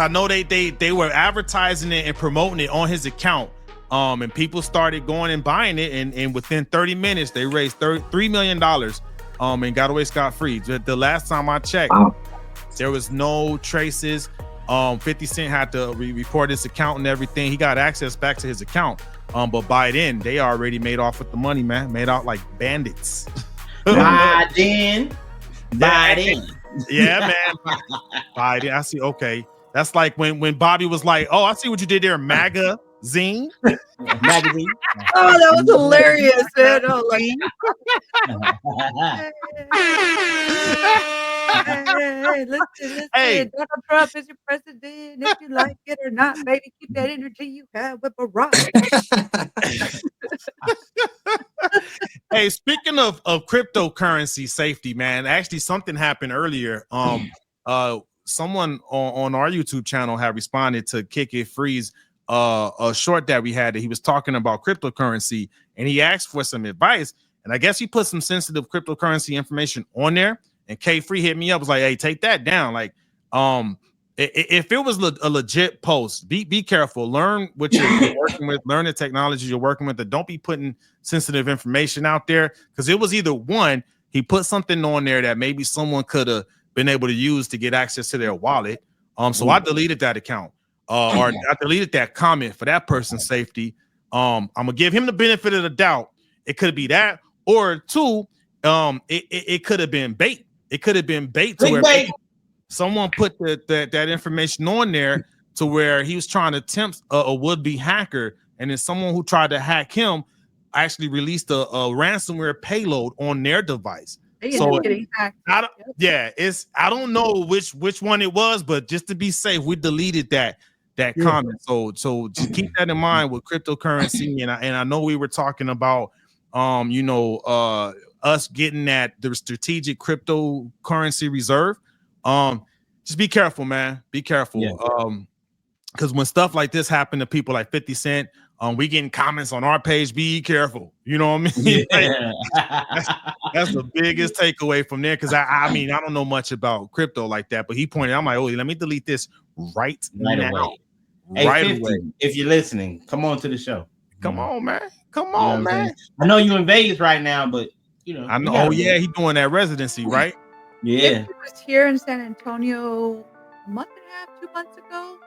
know they were advertising it and promoting it on his account. And people started going and buying it, and within 30 minutes they raised $3 million and got away scot-free. The last time I checked, there was no traces. 50 Cent had to report his account and everything. He got access back to his account. But by then they already made off with the money, man. Made out like bandits. By then. Yeah, man. Biden. I see. Okay, that's like when Bobby was like, "Oh, I see what you did there, magazine." Magazine. Oh, that was hilarious, man. Oh, like... listen. Hey. Donald Trump is your president. If you like it or not, baby, keep that energy you have with Barack. Hey, speaking of cryptocurrency safety, man, actually something happened earlier. Someone on our YouTube channel had responded to Kick It Free's a short that we had that he was talking about cryptocurrency, and he asked for some advice. And I guess he put some sensitive cryptocurrency information on there. And K Free hit me up, was like, "Hey, take that down." Like, if it was a legit post, be careful. Learn what you're working with. Learn the technology you're working with. And don't be putting sensitive information out there, because it was either one, he put something on there that maybe someone could have been able to use to get access to their wallet. So I deleted that account, or I deleted that comment for that person's safety. I'm gonna give him the benefit of the doubt. It could be that, or two, it could have been bait. It could have been bait to where someone put that information on there to where he was trying to tempt a would-be hacker, and then someone who tried to hack him actually released a ransomware payload on their device. So I don't know which one it was, but just to be safe, we deleted that comment. So just keep that in mind with cryptocurrency. And I know we were talking about us getting at the strategic cryptocurrency reserve. Just be careful, man. Be careful. Because when stuff like this happen to people like 50 Cent, we getting comments on our page. Be careful. You know what I mean? That's the biggest takeaway from there. Because I mean, I don't know much about crypto like that, but he pointed out, I'm like, oh, let me delete this right now. Away. Hey, right 50, away. If you're listening, come on to the show. Come on, man. Come on, man. I know you're in Vegas right now, but you know. I know. Oh yeah, he's doing that residency, right? Yeah. He was here in San Antonio a month and a half, 2 months ago.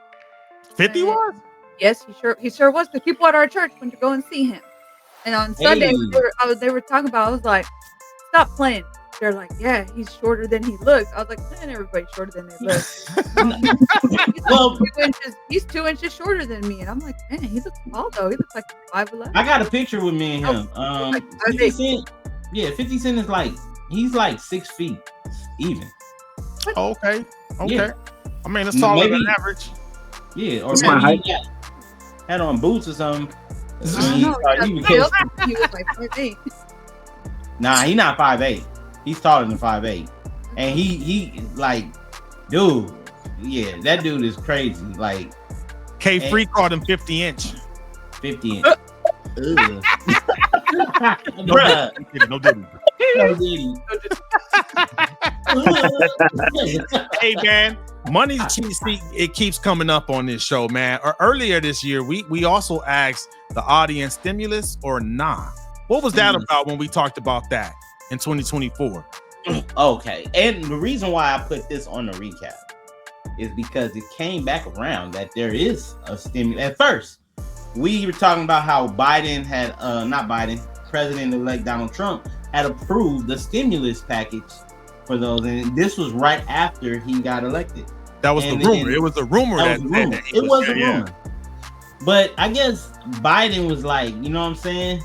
50 was? Yes, he sure was. The people at our church went to go and see him. And on Sunday, they were talking about, I was like, stop playing. They're like, yeah, he's shorter than he looks. I was like, man, everybody's shorter than they look. He's 2 inches shorter than me. And I'm like, man, he looks tall though. He looks like 5'11". I got a picture with me and him. 50 Cent, 50 Cent is like, he's like 6 feet even. Okay. Yeah. I mean, it's taller than average. Yeah, or maybe he had on boots or something. He was like 5'8". Nah, he's not 5'8". He's taller than 5'8". And he like, dude, yeah, that dude is crazy. Like, K Free called him 50 inch. 50 inch. No diddy. Hey man, money it keeps coming up on this show, man. Earlier this year, we also asked the audience, stimulus or nah. What was that about when we talked about that in 2024? Okay, and the reason why I put this on the recap is because it came back around that there is a stimulus. At first, we were talking about how Biden had President-elect Donald Trump had approved the stimulus package for those, and this was right after he got elected. That was the rumor. It was a rumor that it was a rumor. But I guess Biden was like, you know what I'm saying?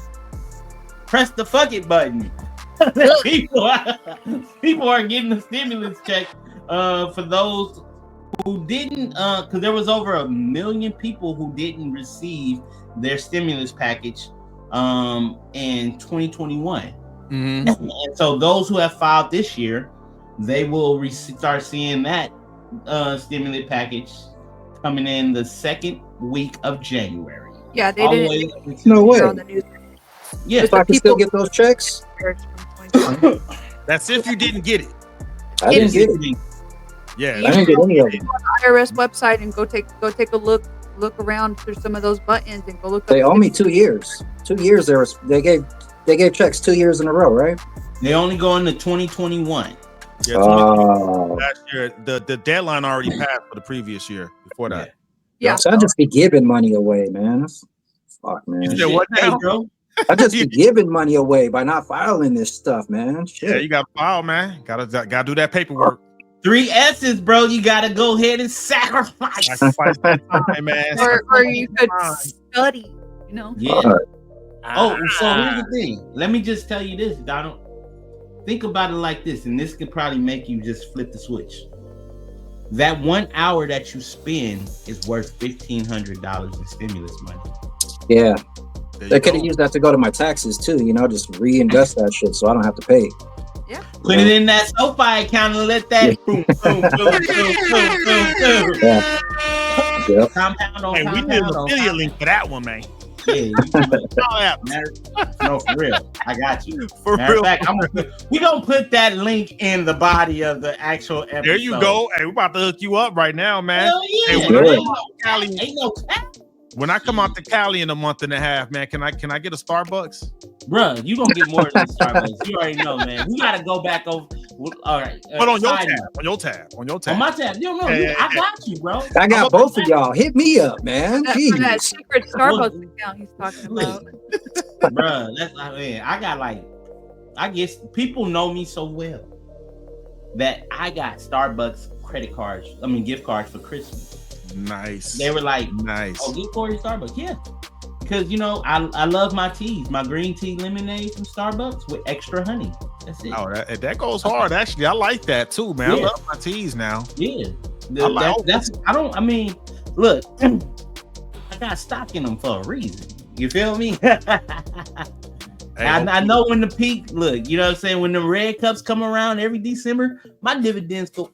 Press the fuck it button. people are getting the stimulus check for those who didn't, because there was over 1 million people who didn't receive their stimulus package in 2021. And so those who have filed this year, they will start seeing that stimulus package coming in the second week of January. Yeah, they didn't. No way. On the news. Yeah, so I can still get those checks. That's if you didn't get it. I didn't get it. Yeah, I didn't get any of them. On the IRS website and go take a look around through some of those buttons and go look. They owe me 2 years. 2 years. They gave checks 2 years in a row, right? They only go into 2021. Yeah, last year the deadline already passed for the previous year before that. Yeah. So I just be giving money away, man. Fuck, man. You said what now, bro? I just be giving money away by not filing this stuff, man. Shit. Yeah, you got to file, man. Gotta do that paperwork. 3 S's, bro. You gotta go ahead and sacrifice that time, man. Or you could study, you know. Yeah. So here's the thing. Let me just tell you this, Donald. Think about it like this, and this could probably make you just flip the switch. that 1 hour that you spend is worth $1,500 in stimulus money. Yeah. They could have used that to go to my taxes too, just reinvest that shit so I don't have to pay. Yeah. Put it in that SoFi account and let that boom, boom, boom, boom, boom, boom, boom. Yeah. Compound on Hey, compound. we need an affiliate link for that one, man. Yeah, you no, for real. I got you. For Matter real. of fact, we gonna put that link in the body of the actual episode. There you go. Hey, we're about to hook you up right now, man. Hell yeah, hey, ain't no cap. When I come out to Cali in a month and a half, man, can I get a Starbucks? Bruh, you gonna get more than Starbucks. You already know, man. We gotta go back over. All right. But on your tab. On my tab. I got you, bro. I got both of y'all. Hit me up, man. That secret Starbucks account he's talking about. Bruh, I guess people know me so well that I got Starbucks gift cards for Christmas. Nice. They were like, nice. Oh, get Corey Starbucks. Yeah. Because, I love my teas. My green tea lemonade from Starbucks with extra honey. That's it. Oh, that goes hard, actually. I like that, too, man. Yeah. I love my teas now. Yeah. Look, I got stock in them for a reason. You feel me? I know when the peak, look, you know what I'm saying? When the red cups come around every December, my dividends go up.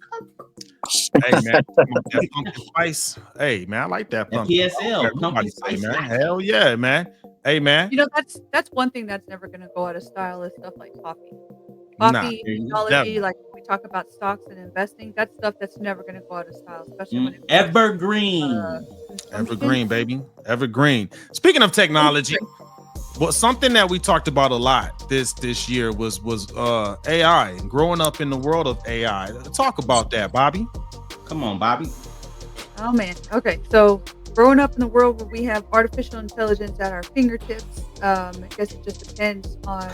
Hey, man. That pumpkin spice. Hey, man, I like that pumpkin. PSL. Pumpkin spice, man. Hell yeah, man. Hey, man. That's one thing that's never going to go out of style is stuff like coffee. Technology, like when we talk about stocks and investing, that's stuff that's never going to go out of style, especially when it's evergreen. Evergreen, baby. Evergreen. Speaking of technology, something that we talked about a lot this year was AI and growing up in the world of AI. Talk about that, Bobby. Come on, Bobby. Oh man. Okay, so growing up in the world where we have artificial intelligence at our fingertips, I guess it just depends on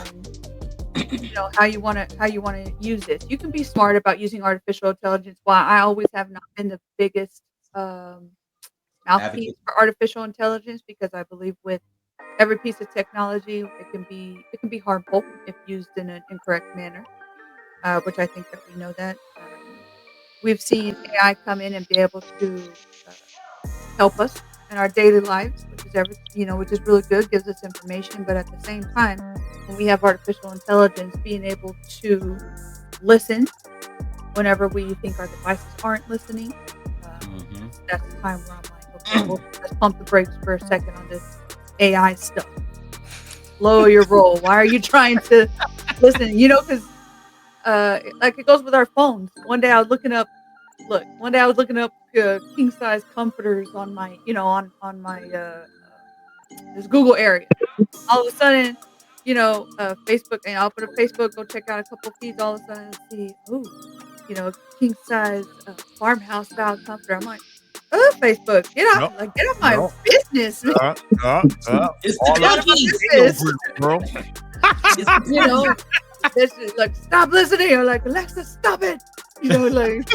how you want to use this. You can be smart about using artificial intelligence. While I always have not been the biggest mouthpiece for artificial intelligence, because I believe with every piece of technology, it can be harmful if used in an incorrect manner, which I think that we know that. We've seen AI come in and be able to help us in our daily lives, which is really good, gives us information. But at the same time, when we have artificial intelligence being able to listen whenever we think our devices aren't listening, that's the time where I'm like, okay, well, let's pump the brakes for a second on this AI stuff. Lower your roll. Why are you trying to listen? Because like it goes with our phones. One day I was looking up king size comforters on my on my this Google area. All of a sudden, Facebook, and I'll put a Facebook, go check out a couple feeds. All of a sudden, see, king size farmhouse style comforter. I'm like, oh, Facebook, get off my business. It's the bro. It's just like, stop listening, or like, Alexa, stop it. Like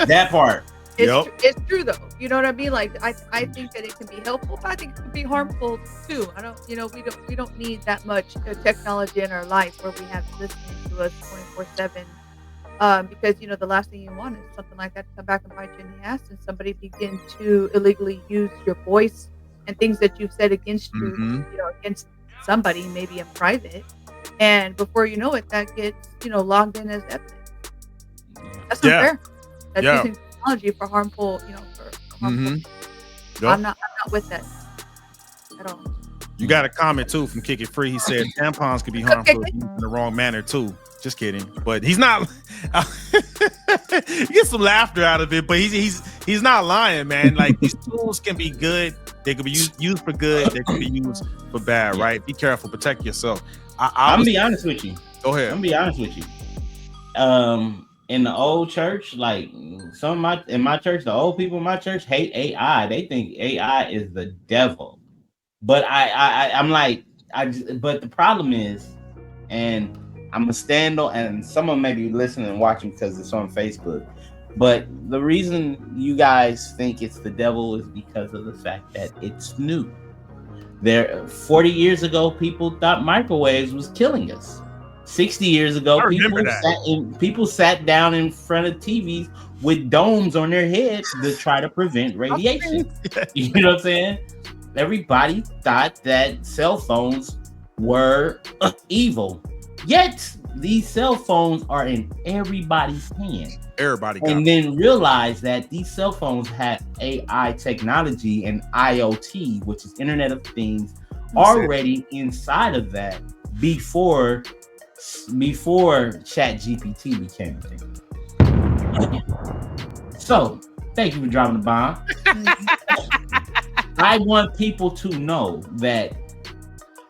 that part. It's true though. You know what I mean? Like I think that it can be helpful, but I think it can be harmful too. I don't, we don't need that much technology in our life where we have listening to us 24/7. Because the last thing you want is something like that to come back and bite you in the ass, and somebody begin to illegally use your voice and things that you've said against you, against somebody, maybe in private, and before you know it, that gets logged in as evidence. That's not fair. That's using technology for harmful, for harmful. I'm not with that at all. You got a comment too from Kick It Free. He said tampons could be harmful in the wrong manner too. Just kidding, but he's not. You get some laughter out of it, but he's not lying, man. Like these tools can be good. They can be used for good. They can be used for bad, right? Be careful. Protect yourself. I'm gonna be honest with you. Go ahead. I'm gonna be honest with you. In the old church, like in my church, the old people in my church hate AI. They think AI is the devil. But I'm like, but the problem is, and I'm gonna stand on, and someone may be listening and watching because it's on Facebook. But the reason you guys think it's the devil is because of the fact that it's new. 40 years ago, people thought microwaves was killing us. 60 years ago, I remember that. people sat down in front of TVs with domes on their head to try to prevent radiation. You know what I'm saying? Everybody thought that cell phones were evil. Yet these cell phones are in everybody's hand. Everybody got and then realize that these cell phones had AI technology and IoT, which is Internet of Things, already inside of that before Chat GPT became a thing. So, thank you for dropping the bomb. I want people to know that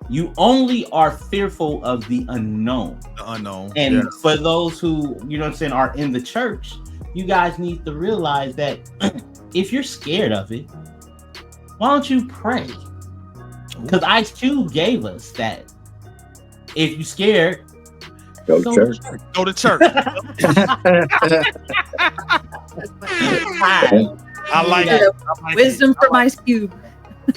you only are fearful of the unknown. The unknown. And for those who, you know what I'm saying, are in the church, you guys need to realize that if you're scared of it, why don't you pray? Because Ice Cube gave us that. If you're scared, go to church. Go to church. I like it. Wisdom from Ice Cube.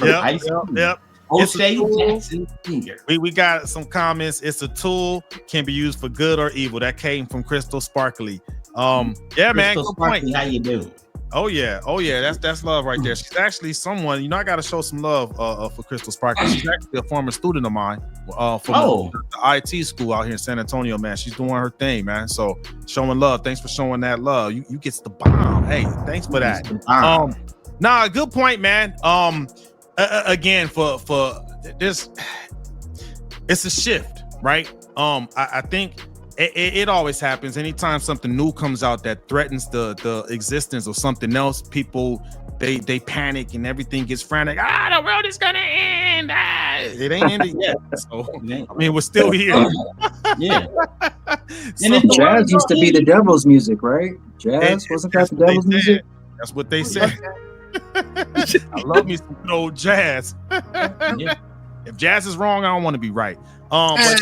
Yep. O'Shea Jackson Sr. We got some comments. It's a tool, can be used for good or evil. That came from Crystal Sparkly. Man, good point. How you doing? Oh yeah, that's love right there. She's actually someone, you know, I gotta show some love for Crystal Sparkly. She's actually a former student of mine from the IT school out here in San Antonio, man. She's doing her thing, man. So showing love. Thanks for showing that love. You get the bomb. Hey, thanks for that. Good point, man. Again, for this, it's a shift, right? I think it always happens. Anytime something new comes out that threatens the existence of something else, people they panic and everything gets frantic. The world is gonna end. It ain't ended yet. So I mean, we're still here. Yeah. And jazz used to be the devil's music, right? Jazz wasn't that the devil's music? That's what they said. I love me some good old jazz. If jazz is wrong, I don't want to be right. But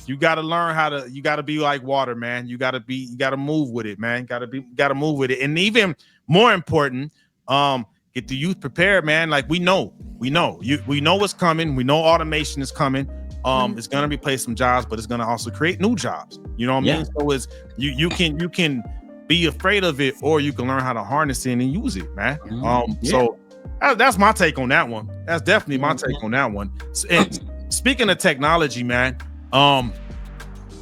you got to learn how to. You got to be like water, man. You got to move with it, man. Got to move with it. And even more important, get the youth prepared, man. Like we know what's coming. We know automation is coming. It's gonna replace some jobs, but it's gonna also create new jobs. You know what I mean? So it's you can be afraid of it, or you can learn how to harness it and use it, man. So that's my take on that one. That's definitely my take on that one. And speaking of technology, man,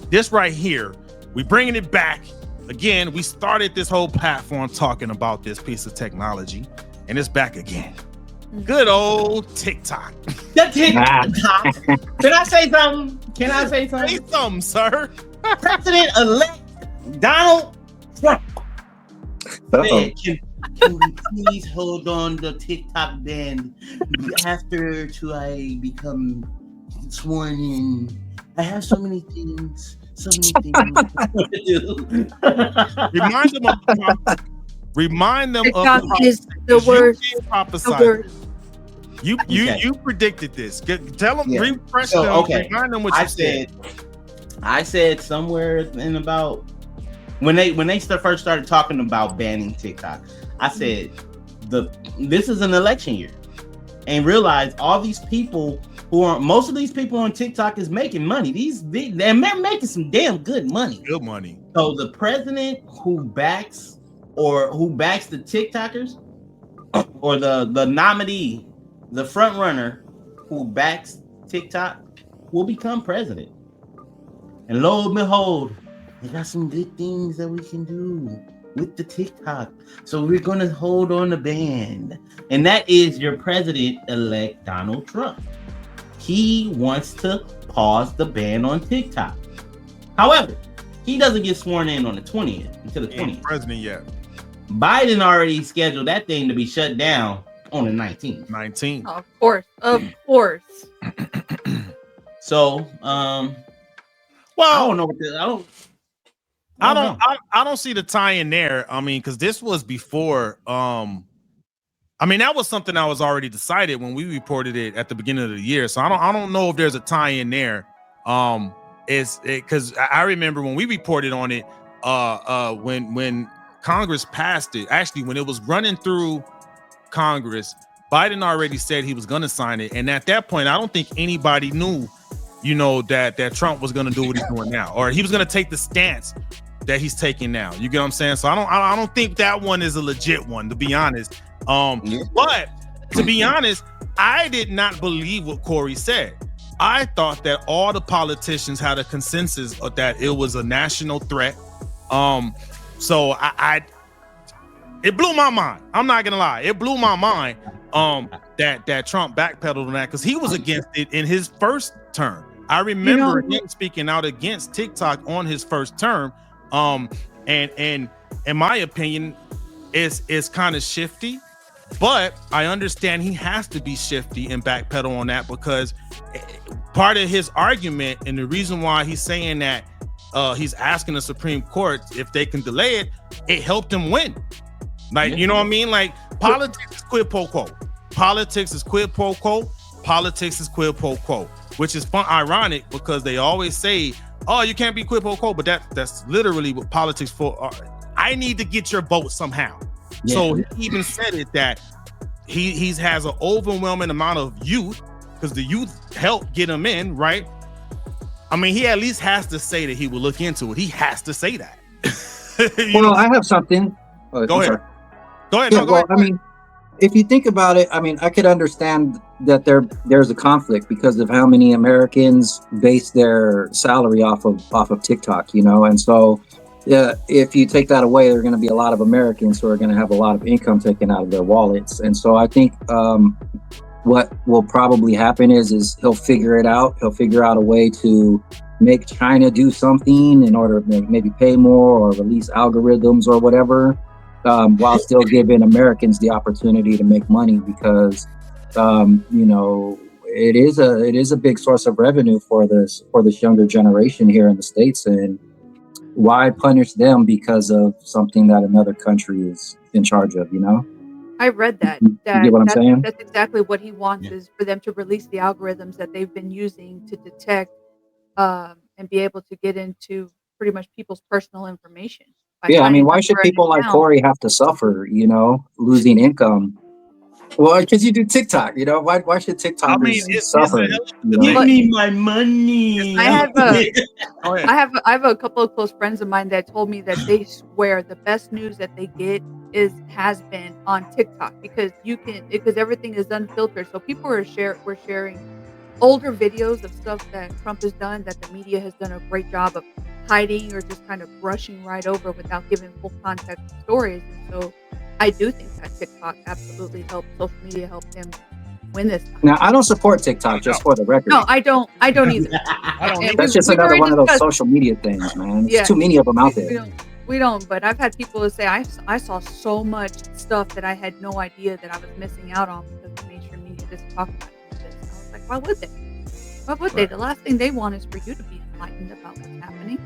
this right here, we bringing it back again. We started this whole platform talking about this piece of technology, and it's back again. Good old TikTok. The TikTok. Can I say something? Say something, sir. President-elect Donald Trump said, can we please hold on the TikTok ban after I become sworn in? I have so many things to do. Remind them TikTok of is the worst. You predicted this. Tell them, refresh them, remind them what you said. I said somewhere in about when they first started talking about banning TikTok, I said this is an election year, and realize all these people most of these people on TikTok is making money. They're making some damn good money. Good money. So the president who backs the TikTokers, or the nominee, the front runner who backs TikTok, will become president. And lo and behold, they got some good things that we can do with the TikTok. So we're going to hold on the ban. And that is your president-elect Donald Trump. He wants to pause the ban on TikTok. However, he doesn't get sworn in on the 20th, until the 20th. President yet. Biden already scheduled that thing to be shut down on the 19th. 19th. Of course. So, I don't know what I don't see the tie in there. I mean, because this was before. I mean, that was something that was already decided when we reported it at the beginning of the year. So I don't know if there's a tie in there. Because I remember when we reported on it, when Congress passed it. Actually, when it was running through Congress, Biden already said he was going to sign it, and at that point, I don't think anybody knew you know, that Trump was going to do what he's doing now, or he was going to take the stance that he's taking now. You get what I'm saying? So I don't think that one is a legit one, to be honest. But to be honest, I did not believe what Corey said. I thought that all the politicians had a consensus of that it was a national threat. So it blew my mind. I'm not gonna lie, it blew my mind. That Trump backpedaled on that because he was against it in his first term. I remember him speaking out against TikTok on his first term. And in my opinion, it's kind of shifty, but I understand he has to be shifty and backpedal on that because part of his argument and the reason why he's saying that he's asking the Supreme Court if they can delay it, it helped him win. Like, you know what I mean? Like, politics is quid pro quo. Politics is quid pro quo. Politics is quid pro quo, which is ironic because they always say, oh, you can't be quid pro quo, but that's literally what politics for. I need to get your vote somehow. Yeah. So he even said it that he has an overwhelming amount of youth because the youth helped get him in, right? I mean, he at least has to say that he will look into it. He has to say that. Well, I have something. Go ahead. Go ahead. Yeah, no, go ahead. I mean, if you think about it, I mean, I could understand that there's a conflict because of how many Americans base their salary off of TikTok, you know, and so if you take that away, there are going to be a lot of Americans who are going to have a lot of income taken out of their wallets, and so I think what will probably happen is he'll figure it out. He'll figure out a way to make China do something in order to maybe pay more or release algorithms or whatever. While still giving Americans the opportunity to make money because, you know, it is a big source of revenue for this younger generation here in the States. And why punish them because of something that another country is in charge of, you know? I read that. You get what I'm saying? That's exactly what he wants is for them to release the algorithms that they've been using to detect and be able to get into pretty much people's personal information. Yeah, I mean, why should people like Corey have to suffer, you know, losing income? Well, because you do TikTok, you know, why should TikTokers suffer? Give me my money. I have a couple of close friends of mine that told me that they swear the best news that they get has been on TikTok because everything is unfiltered. So people were sharing older videos of stuff that Trump has done that the media has done a great job of hiding or just kind of brushing right over without giving full context to stories. And so I do think that TikTok absolutely helped, social media helped him win this time. Now, I don't support TikTok, just for the record. No, I don't either. That's just another one of those social media things, man. There's too many of them out there. We don't, but I've had people say I saw so much stuff that I had no idea that I was missing out on because the mainstream media doesn't talk about this. I was like, why would they? Why would they? The last thing they want is for you to be enlightened about what's happening.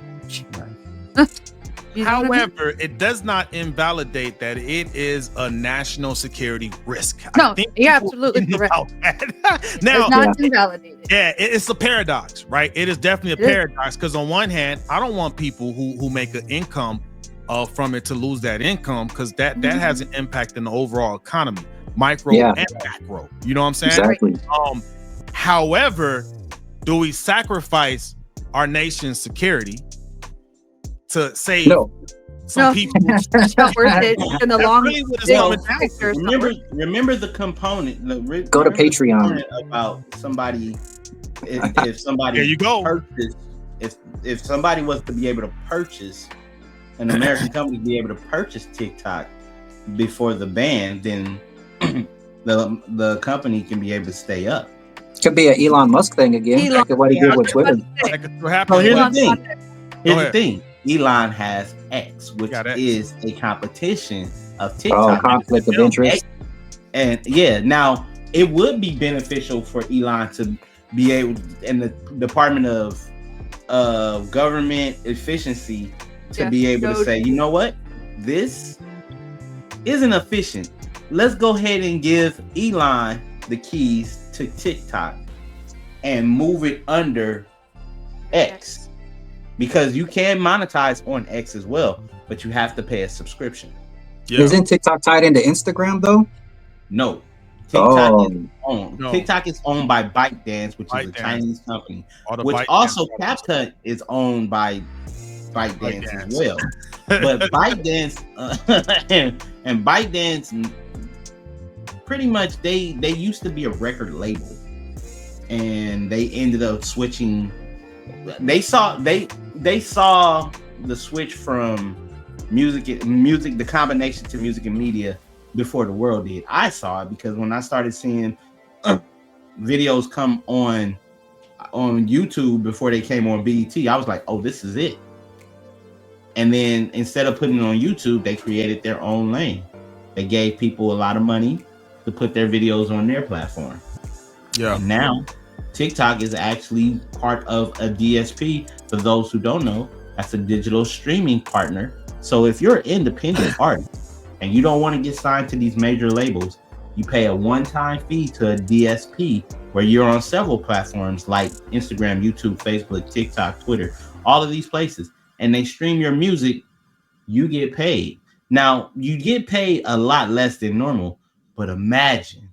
However, it does not invalidate that it is a national security risk. No, you're absolutely correct. Now, it's not invalidated. Yeah, it's a paradox, right? It is definitely a paradox because on one hand, I don't want people who make an income from it to lose that income because that has an impact in the overall economy, micro and macro. You know what I'm saying? Exactly. However, do we sacrifice our nation's security to save some people? It's not worth it in the long run. Remember the component. Go to Patreon about somebody. If somebody there you go. Purchase, if somebody was to be able to purchase an American company, be able to purchase TikTok before the ban, then the company can be able to stay up. Could be an Elon Musk thing again, like what he did with Twitter. Here's the thing. Elon has X, which is a competition of TikTok. Oh, conflict of interest. And now it would be beneficial for Elon to be able, in the Department of Government Efficiency, to be able to say, you know what, this isn't efficient. Let's go ahead and give Elon the keys to TikTok and move it under X. Because you can monetize on X as well, but you have to pay a subscription. Isn't TikTok tied into Instagram though? No. TikTok is owned by ByteDance, which is a Chinese company, which also CapCut is owned by ByteDance as well. But ByteDance and ByteDance, pretty much they used to be a record label, and they ended up switching. They saw the switch from music, the combination to music and media before the world did. I saw it because when I started seeing videos come on YouTube before they came on BET, I was like, oh, this is it. And then instead of putting it on YouTube, they created their own lane. They gave people a lot of money to put their videos on their platform. Yeah. And now TikTok is actually part of a DSP. For those who don't know, that's a digital streaming partner. So if you're an independent artist and you don't want to get signed to these major labels, you pay a one-time fee to a DSP where you're on several platforms like Instagram, YouTube, Facebook, TikTok, Twitter, all of these places, and they stream your music. You get paid. Now, you get paid a lot less than normal, but imagine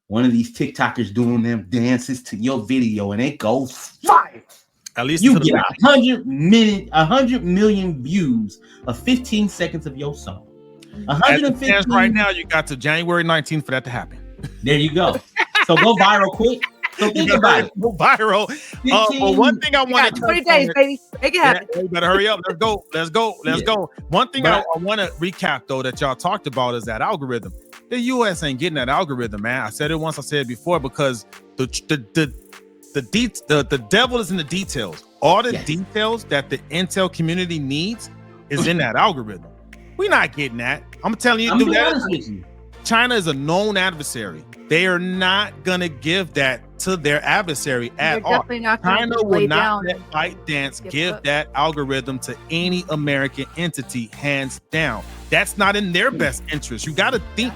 one of these TikTokers doing them dances to your video and it goes fire. At least you get 100 million views of 15 seconds of your song. 150 right now. You got to January 19th for that to happen. There you go. So go viral quick. So think about it. Go viral. But one thing I want to 20 days, baby. Make it happen. You better hurry up. Let's go. One thing I want to recap though that y'all talked about is that algorithm. The US ain't getting that algorithm, man. I said it once, I said it before, because the devil is in the details. All the details that the Intel community needs is in that algorithm. We're not getting that. I'm telling you, China is a known adversary. They are not gonna give that to their adversary at all. China will not let ByteDance give that algorithm to any American entity, hands down. That's not in their best interest. You gotta think,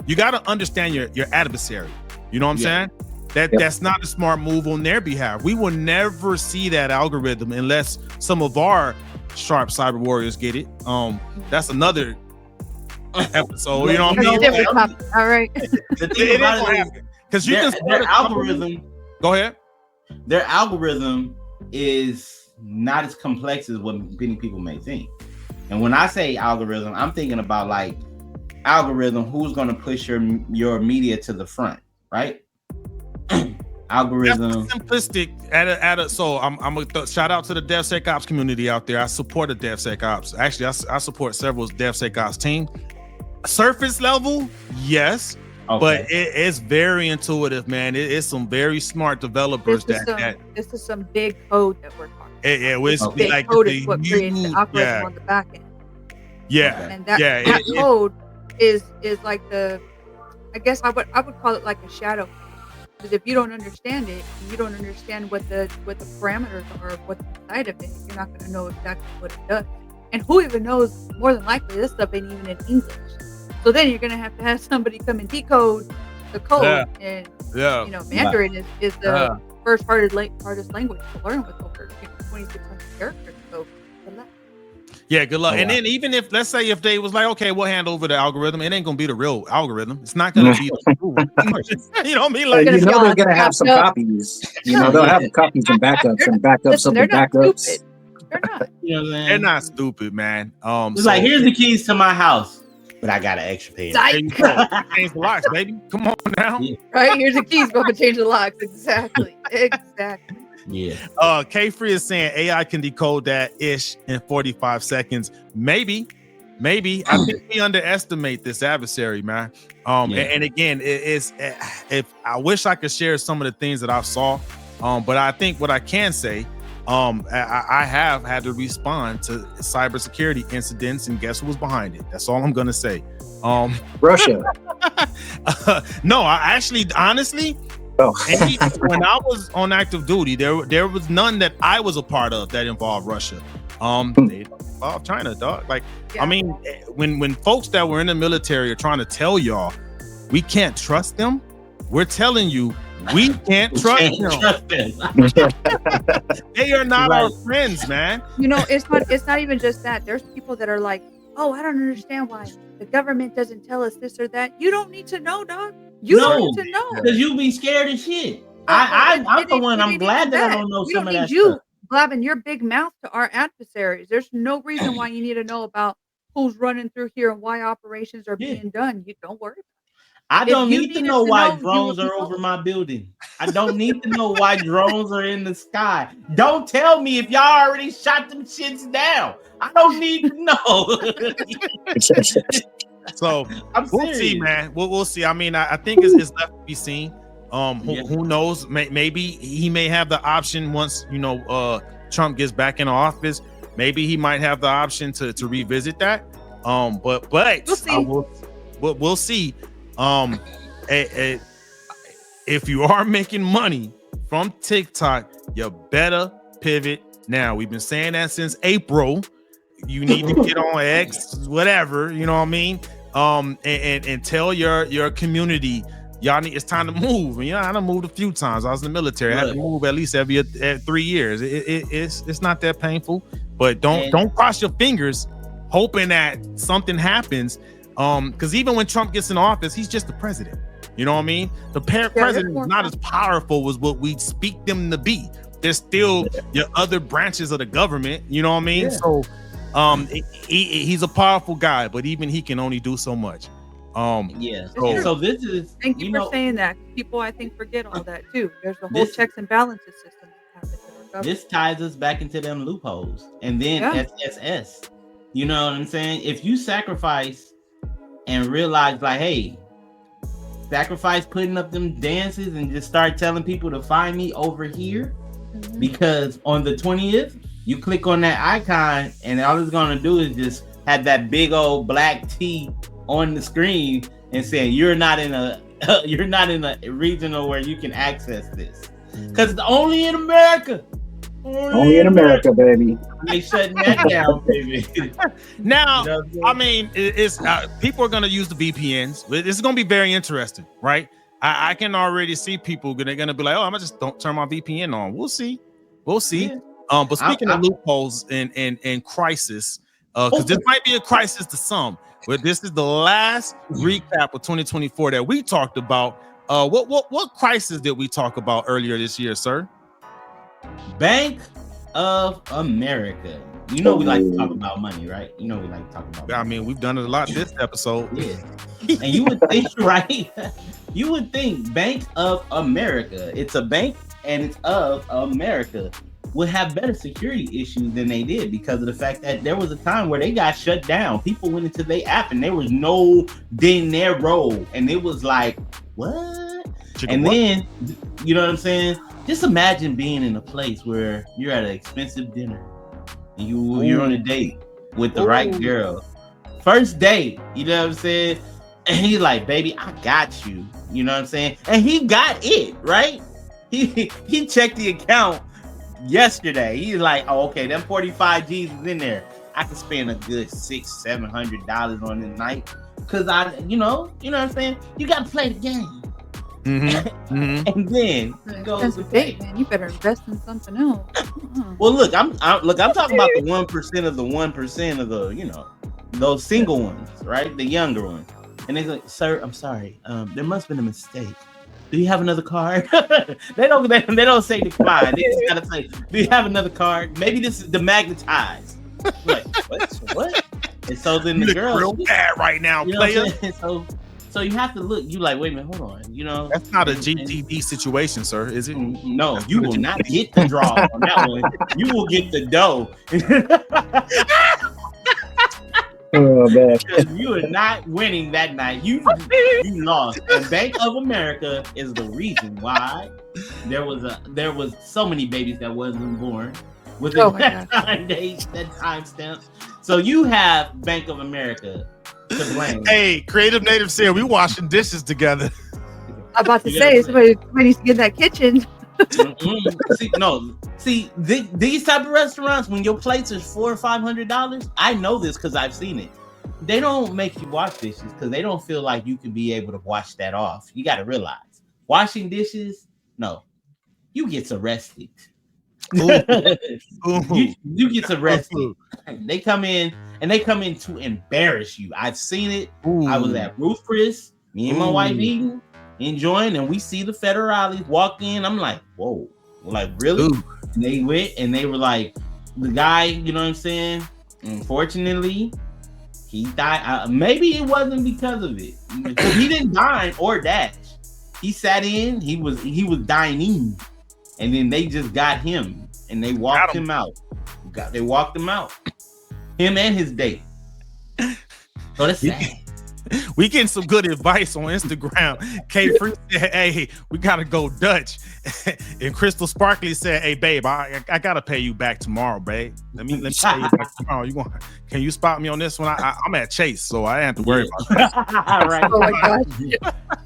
you gotta understand your adversary. You know what I'm saying? That's not a smart move on their behalf. We will never see that algorithm unless some of our sharp cyber warriors get it. That's another episode. You know what I mean? All right. The thing about it is, because you can their algorithm. Go ahead. Their algorithm is not as complex as what many people may think. And when I say algorithm, I'm thinking about like algorithm. Who's going to push your media to the front, right? Algorithm. That's simplistic. So I'm gonna shout out to the DevSecOps community out there. I support the DevSecOps. Actually, I support several DevSecOps team. Surface level, yes, but it's very intuitive, man. It's some very smart developers this is some big code that we're talking. Big like code is what creates the algorithm on the back end. And that code is like I guess I would call it like a shadow. Because if you don't understand it, and you don't understand what the parameters are, what's inside of it, you're not going to know exactly what it does. And who even knows? More than likely, this stuff ain't even in English. So then you're going to have somebody come and decode the code. And Mandarin is the first hardest language to learn with over 2,600 characters. So good luck. Yeah, good luck. And then even if, let's say if they was like, okay, we'll hand over the algorithm, it ain't gonna be the real algorithm. It's not gonna be you know what I mean? Like, they're gonna have some copies. They'll have copies and backups and backups of the backups. They're not. They're not stupid, man. It's like, here's the keys to my house, but I got an extra page. Change the locks, baby. Come on now. Right, here's the keys, but change the locks. Exactly. Yeah. K-Free is saying AI can decode that ish in 45 seconds. Maybe. I think we underestimate this adversary, man. And again, if I wish I could share some of the things that I saw, but I think what I can say, I have had to respond to cybersecurity incidents, and guess who was behind it? That's all I'm gonna say. Russia. No, I actually, honestly. When I was on active duty, there was none that I was a part of that involved Russia. They involved China, dog. Like, I mean, when folks that were in the military are trying to tell y'all we can't trust them, we're telling you we can't trust them. They are not our friends, man. It's not even just that. There's people that are like, oh, I don't understand why the government doesn't tell us this or that. You don't need to know, dog. You No, need to know. because you be scared as shit. I'm the one. I'm glad that I don't know some of that stuff. Blabbing your big mouth to our adversaries. There's no reason why you need to know about who's running through here and why operations are being done. You don't worry. I don't need to know why drones are over my building. I don't need to know why drones are in the sky. Don't tell me if y'all already shot them shits down. I don't need to know. So we'll see, man. We'll see. I mean, I think it's left to be seen. Who knows? Maybe he may have the option once Trump gets back in office. Maybe he might have the option to revisit that. But we'll see. We'll see. If you are making money from TikTok, you better pivot now. We've been saying that since April. You need to get on X, whatever, you know what I mean? And tell your community, it's time to move. And I done moved a few times. I was in the military. I had to move at least every 3 years. It's not that painful, but don't cross your fingers hoping that something happens. Because even when Trump gets in office, he's just the president. You know what I mean? The president is not as powerful as what we speak them to be. There's still your other branches of the government. You know what I mean? Yeah. So he's a powerful guy, but even he can only do so much. So this is thank you for saying that. People I think forget all that too. There's a whole checks and balances system that happens. This ties us back into them loopholes. And then SSS. You know what I'm saying? If you sacrifice and realize like, hey, sacrifice putting up them dances and just start telling people to find me over here, because on the 20th you click on that icon and all it's gonna do is just have that big old black T on the screen and saying you're not in a regional where you can access this, because it's only in America. Only in America, baby. They shutting that down, baby. Now, I mean, it's people are gonna use the VPNs. It's gonna be very interesting, right? I can already see people they're gonna be like, oh, I'm gonna just don't turn my VPN on. We'll see. Yeah. But speaking of loopholes and crisis, because this might be a crisis to some, but this is the last recap of 2024 that we talked about. What crisis did we talk about earlier this year, sir? Bank of America. You know we like to talk about money, right? You know we like to talk about money. I mean, we've done it a lot this episode. Yeah. And you would think, right? You would think Bank of America, it's a bank and it's of America, would have better security issues than they did, because of the fact that there was a time where they got shut down. People went into their app and there was no dinero. And it was like, what? Then, you know what I'm saying? Just imagine being in a place where you're at an expensive dinner and you're on a date with the right girl. First date, you know what I'm saying? And he's like, baby, I got you. You know what I'm saying? And he got it, right? He checked the account yesterday. He's like, oh, okay, them 45 G's is in there. I could spend a good $600-700 on the night. Cause you know what I'm saying? You gotta play the game. And then goes date, man. You better invest in something else. Well, look, I'm talking about the 1% of the 1% of the, those single ones, right? The younger ones. And they're like, sir, I'm sorry. There must have been a mistake. Do you have another card? They don't say decline. They just gotta say, do you have another card? Maybe this is demagnetized. Like, what? And so then the girl real bad right now, player. So you have to look. You like, wait a minute, hold on. That's not a GTD situation, sir, is it? No, you will not get the draw on that one. You will get the dough. Oh man! You are not winning that night. You lost. And Bank of America is the reason why there was so many babies that wasn't born within that time stamp. So you have Bank of America to blame. Hey, Creative Native said we washing dishes together. I'm about to say somebody needs to get in that kitchen. See, these type of restaurants, when your plates are $400 or $500, I know this because I've seen it. They don't make you wash dishes because they don't feel like you can be able to wash that off. You got to realize, washing dishes, no, you get arrested. You get arrested. They come in to embarrass you. I've seen it. I was at Ruth Chris, me and my wife eating. enjoying, and we see the federales walk in. I'm like, whoa, like really? Ooh. And they went and they were like, the guy, you know what I'm saying? Unfortunately, he died. Maybe it wasn't because of it, because he didn't dine or dash. He sat in. He was dining, and then they just got him and they walked him out. They walked him out. Him and his date. So that's sad. We getting some good advice on Instagram. K Free said, "Hey, we gotta go Dutch," and Crystal Sparkly said, "Hey, babe, I gotta pay you back tomorrow, babe. Let me pay you back tomorrow. Can you spot me on this one? I'm at Chase, so I ain't have to worry about that." All right. Oh my gosh.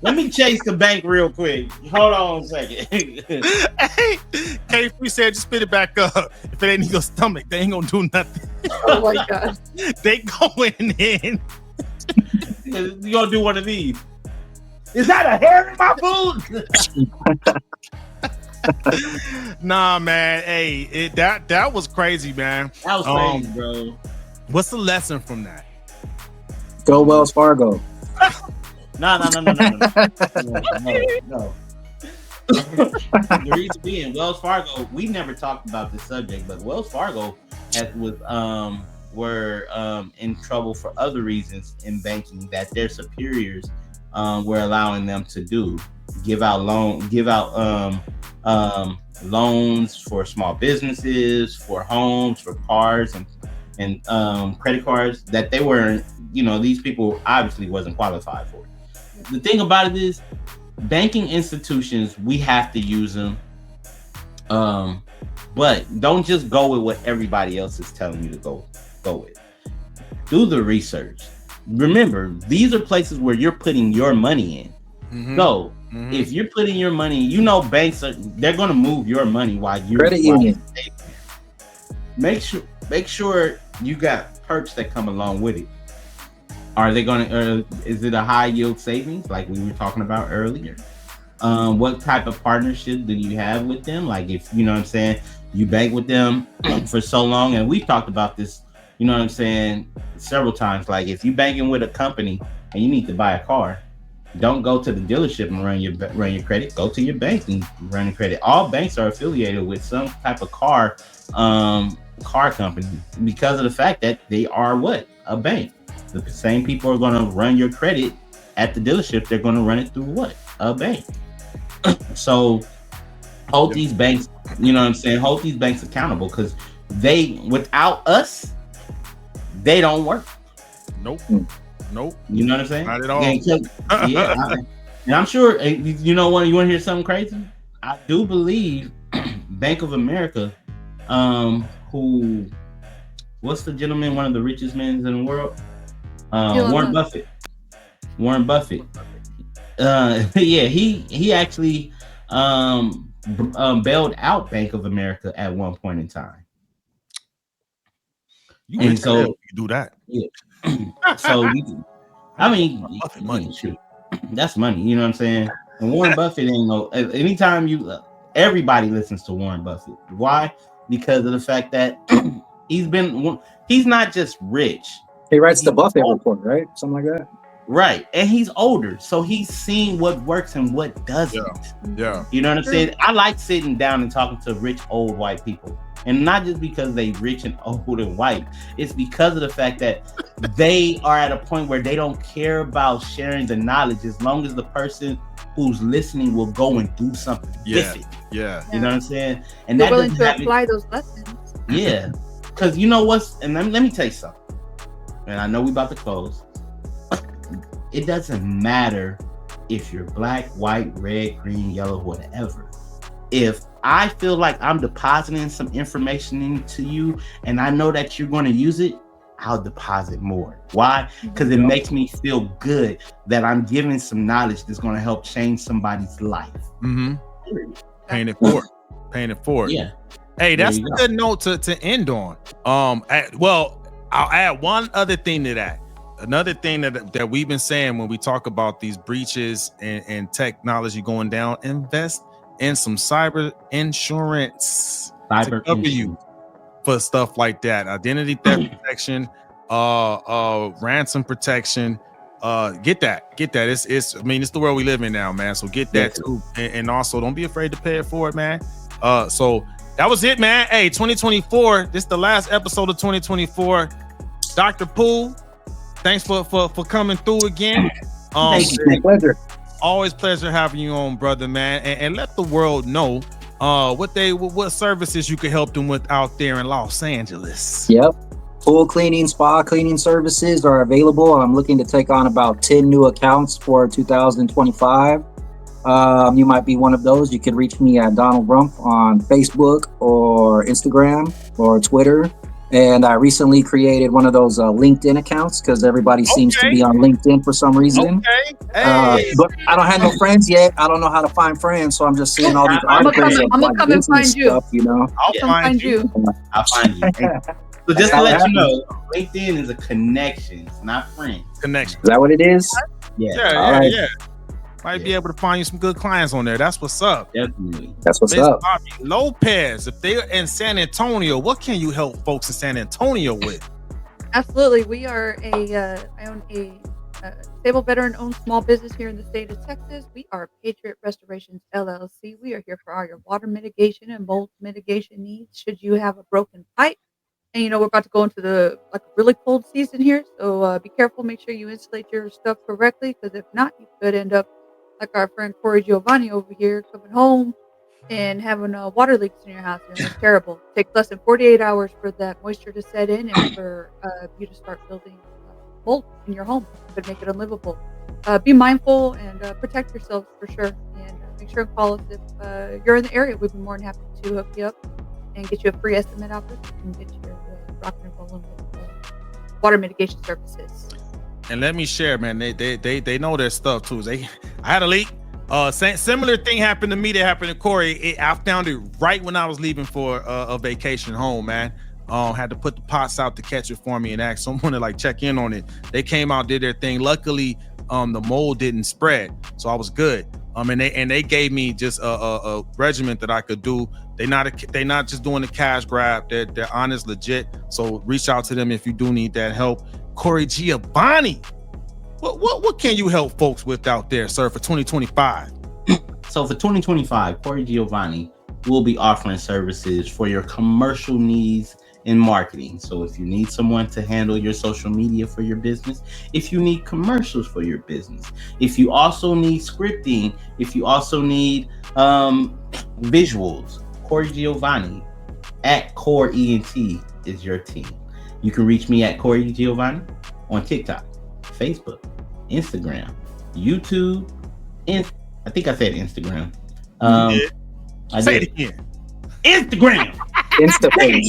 Let me chase the bank real quick. Hold on a second. Hey, K Free said, "Just spit it back up. If it ain't in your stomach, they ain't gonna do nothing." Oh my gosh. They going in. You gonna do one of these? Is that a hair in my food? Nah, man. Hey, that was crazy, man. That was crazy, bro. What's the lesson from that? Go Wells Fargo. No. The reason being, Wells Fargo, we never talked about this subject, but Wells Fargo were in trouble for other reasons in banking that their superiors were allowing them to do. Give out loans for small businesses, for homes, for cars, and credit cards that they weren't, these people obviously wasn't qualified for. The thing about it is, banking institutions, we have to use them. But don't just go with what everybody else is telling you to go with. Do the research. Remember, these are places where you're putting your money in. Mm-hmm. So if you're putting your money, banks they're going to move your money while you're credit union. Make sure you got perks that come along with it. Are they going to? Is it a high yield savings like we were talking about earlier? What type of partnership do you have with them? Like, if you know what I'm saying, you bank with them for so long, and we've talked about this, you know what I'm saying, several times. Like, if you banking with a company and you need to buy a car, don't go to the dealership and run your credit. Go to your bank and run your credit. All banks are affiliated with some type of car company because of the fact that they are a bank. The same people are going to run your credit at the dealership. They're going to run it through a bank. So hold these banks, you know what I'm saying? Hold these banks accountable, because without us, they don't work. Nope. You know what I'm saying? Not at all. And I'm sure, you want to hear something crazy? I do believe Bank of America, what's the gentleman, one of the richest men in the world? Warren Buffett. He actually bailed out Bank of America at one point in time. You do that. Yeah. So shoot, that's money. You know what I'm saying? And Warren Buffett ain't no. Anytime everybody listens to Warren Buffett. Why? Because of the fact that he's not just rich. He writes the Buffett report, right? Something like that. Right. And he's older, so he's seeing what works and what doesn't. Yeah. You know what I'm saying? I like sitting down and talking to rich old white people. And not just because they rich and old and white. It's because of the fact that they are at a point where they don't care about sharing the knowledge as long as the person who's listening will go and do something with it. Yeah. You know what I'm saying? And they're willing to apply those lessons. Yeah. Because you know what's, and let me tell you something. And I know we about to close. It doesn't matter if you're black, white, red, green, yellow, whatever. If I feel like I'm depositing some information into you and I know that you're going to use it, I'll deposit more. Why? Because it makes me feel good that I'm giving some knowledge that's going to help change somebody's life. Mm-hmm. Paying it forward. Yeah. Hey, that's a good note to end on. I'll add one other thing to that. Another thing that we've been saying when we talk about these breaches and technology going down, invest in some cyber insurance to cover you for stuff like that. Identity theft protection, ransom protection. Get that. It's I mean, it's the world we live in now, man. So get that too, and also don't be afraid to pay it forward, man. So that was it, man. Hey, 2024. This is the last episode of 2024. Dr. Poole, thanks for coming through again. Thank you. My pleasure. Always pleasure having you on, brother, man. And let the world know what services you could help them with out there in Los Angeles. Yep. Pool cleaning, spa cleaning services are available. I'm looking to take on about 10 new accounts for 2025. You might be one of those. You can reach me at Donald Rumpf on Facebook or Instagram or Twitter. And I recently created one of those LinkedIn accounts because everybody seems to be on LinkedIn for some reason. But I don't have no friends yet. I don't know how to find friends, so I'm just seeing all these articles. I'm gonna come and find you. Stuff, you know, I'll find you. I'll find you. So just to let you know, LinkedIn is a connection, it's not friends. Connection. Is that what it is? Yeah. Might be able to find you some good clients on there. That's what's up. Definitely. That's what's up. Bobby Lopez, if they're in San Antonio, what can you help folks in San Antonio with? Absolutely. We are I own a stable veteran-owned small business here in the state of Texas. We are Patriot Restorations LLC. We are here for all your water mitigation and mold mitigation needs. Should you have a broken pipe, and we're about to go into the really cold season here, so be careful. Make sure you insulate your stuff correctly, because if not, you could end up like our friend Corey Giovanni over here, coming home and having water leaks in your house. And it's terrible. It takes less than 48 hours for that moisture to set in and for you to start building mold in your home. It could make it unlivable. Be mindful and protect yourselves for sure. And make sure to call us if you're in the area. We'd be more than happy to hook you up and get you a free estimate out there and get your rocking and rolling with water mitigation services. And let me share, man. They know their stuff too. I had a leak. Similar thing happened to me that happened to Corey. I found it right when I was leaving for a vacation home, man. Had to put the pots out to catch it for me and ask someone to check in on it. They came out, did their thing. Luckily, the mold didn't spread, so I was good. And they gave me just a regimen that I could do. They not just doing the cash grab. They're honest, legit. So reach out to them if you do need that help. Corey Giovanni, what can you help folks with out there, sir, for 2025? So for 2025, Corey Giovanni will be offering services for your commercial needs in marketing. So if you need someone to handle your social media for your business, if you need commercials for your business, if you also need scripting, if you also need visuals, Corey Giovanni at Core ENT is your team. You can reach me at Corey Giovanni on TikTok, Facebook, Instagram, YouTube, and I think I said Instagram. I Say it again. Instagram. Instagram.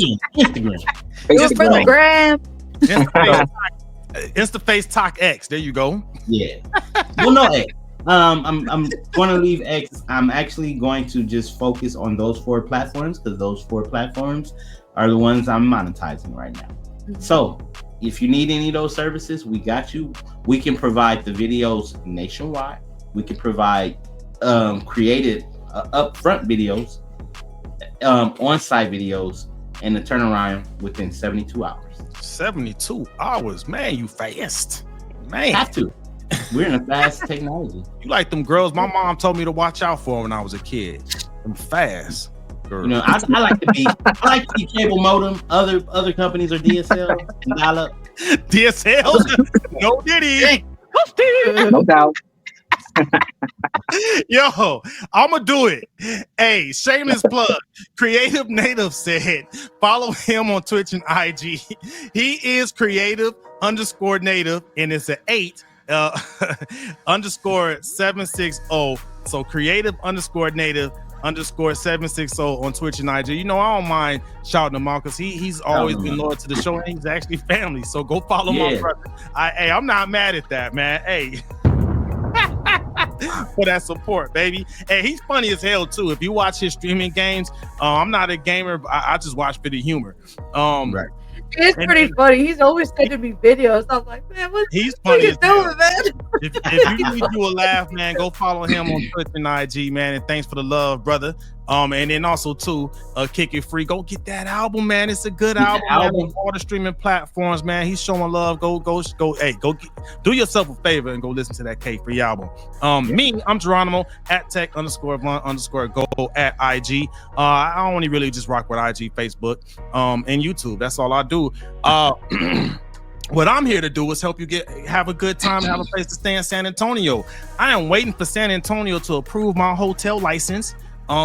Instaface Talk X. There you go. Yeah. Well, no X. I'm going to leave X. I'm actually going to just focus on those 4 platforms, because those 4 platforms are the ones I'm monetizing right now. So if you need any of those services, we got you. We can provide the videos nationwide. We can provide created upfront videos, on-site videos, and the turnaround within 72 hours. 72 hours, man, you fast, man. Have to. We're in a fast technology. You like them girls my mom told me to watch out for when I was a kid. I'm fast. Girl. I like to be cable modem. Other companies are DSL and dial-up. DSL? No Diddy. No doubt. Yo, I'ma do it. Hey, shameless plug. Creative Native said, follow him on Twitch and IG. He is creative_native, and it's an 8 _760. So creative_native_760 on Twitch and IG. I don't mind shouting him out because he's always been loyal to the show, and he's actually family. So go follow my brother. I'm not mad at that, man. Hey. For that support, baby. Hey, he's funny as hell too. If you watch his streaming games, I'm not a gamer. I just watch for the humor. Right. It's pretty funny. He's always sending me videos. I'm like, man, what he's funny you doing, man? If you need to do a laugh, man, go follow him on Twitch and IG, man. And thanks for the love, brother. And then also too, Kick It Free. Go get that album, man. It's a good album, man. On all the streaming platforms, man. He's showing love. Go. Hey, do yourself a favor and go listen to that K Free album. Me, I'm Geronimo at tech_1_go at IG. I only really just rock with IG, Facebook, and YouTube. That's all I do. What I'm here to do is help you have a good time, have a place to stay in San Antonio. I am waiting for San Antonio to approve my hotel license,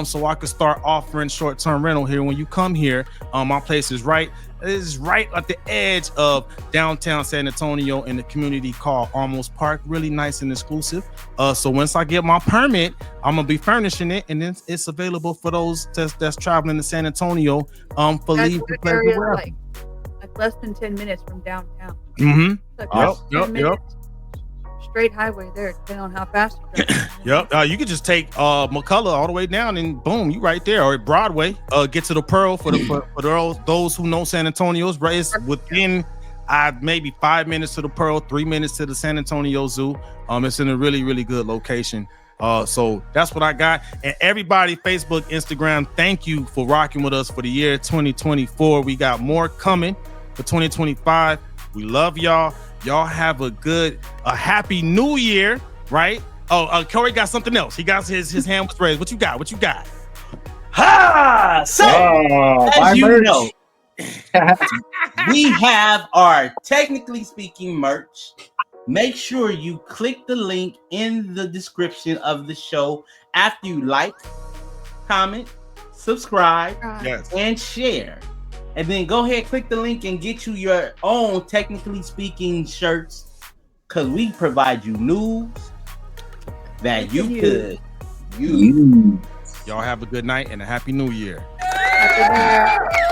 so I could start offering short-term rental here. When you come here, my place is right at the edge of downtown San Antonio in the community called Almost Park. Really nice and exclusive. So once I get my permit, I'm gonna be furnishing it, and then it's available for those that's traveling to San Antonio for leave to pleasure. Like less than 10 minutes from downtown. Yep. Straight highway there, depending on how fast you you could just take McCullough all the way down and boom, you right there. Or at Broadway, get to the Pearl for those who know San Antonio's, right? It's within maybe 5 minutes to the Pearl, 3 minutes to the San Antonio Zoo. It's in a really, really good location. So that's what I got. And everybody, Facebook, Instagram, thank you for rocking with us for the year 2024. We got more coming for 2025. We love y'all. Y'all have a happy new year, right? Corey got something else. He got his hand was raised. What you got? Ha! So, as you know, we have our Technically Speaking merch. Make sure you click the link in the description of the show after you like, comment, subscribe, and share. And then go ahead, click the link and get you your own Technically Speaking shirts, because we provide you news that you could use. Y'all have a good night and a happy new year. Happy New Year.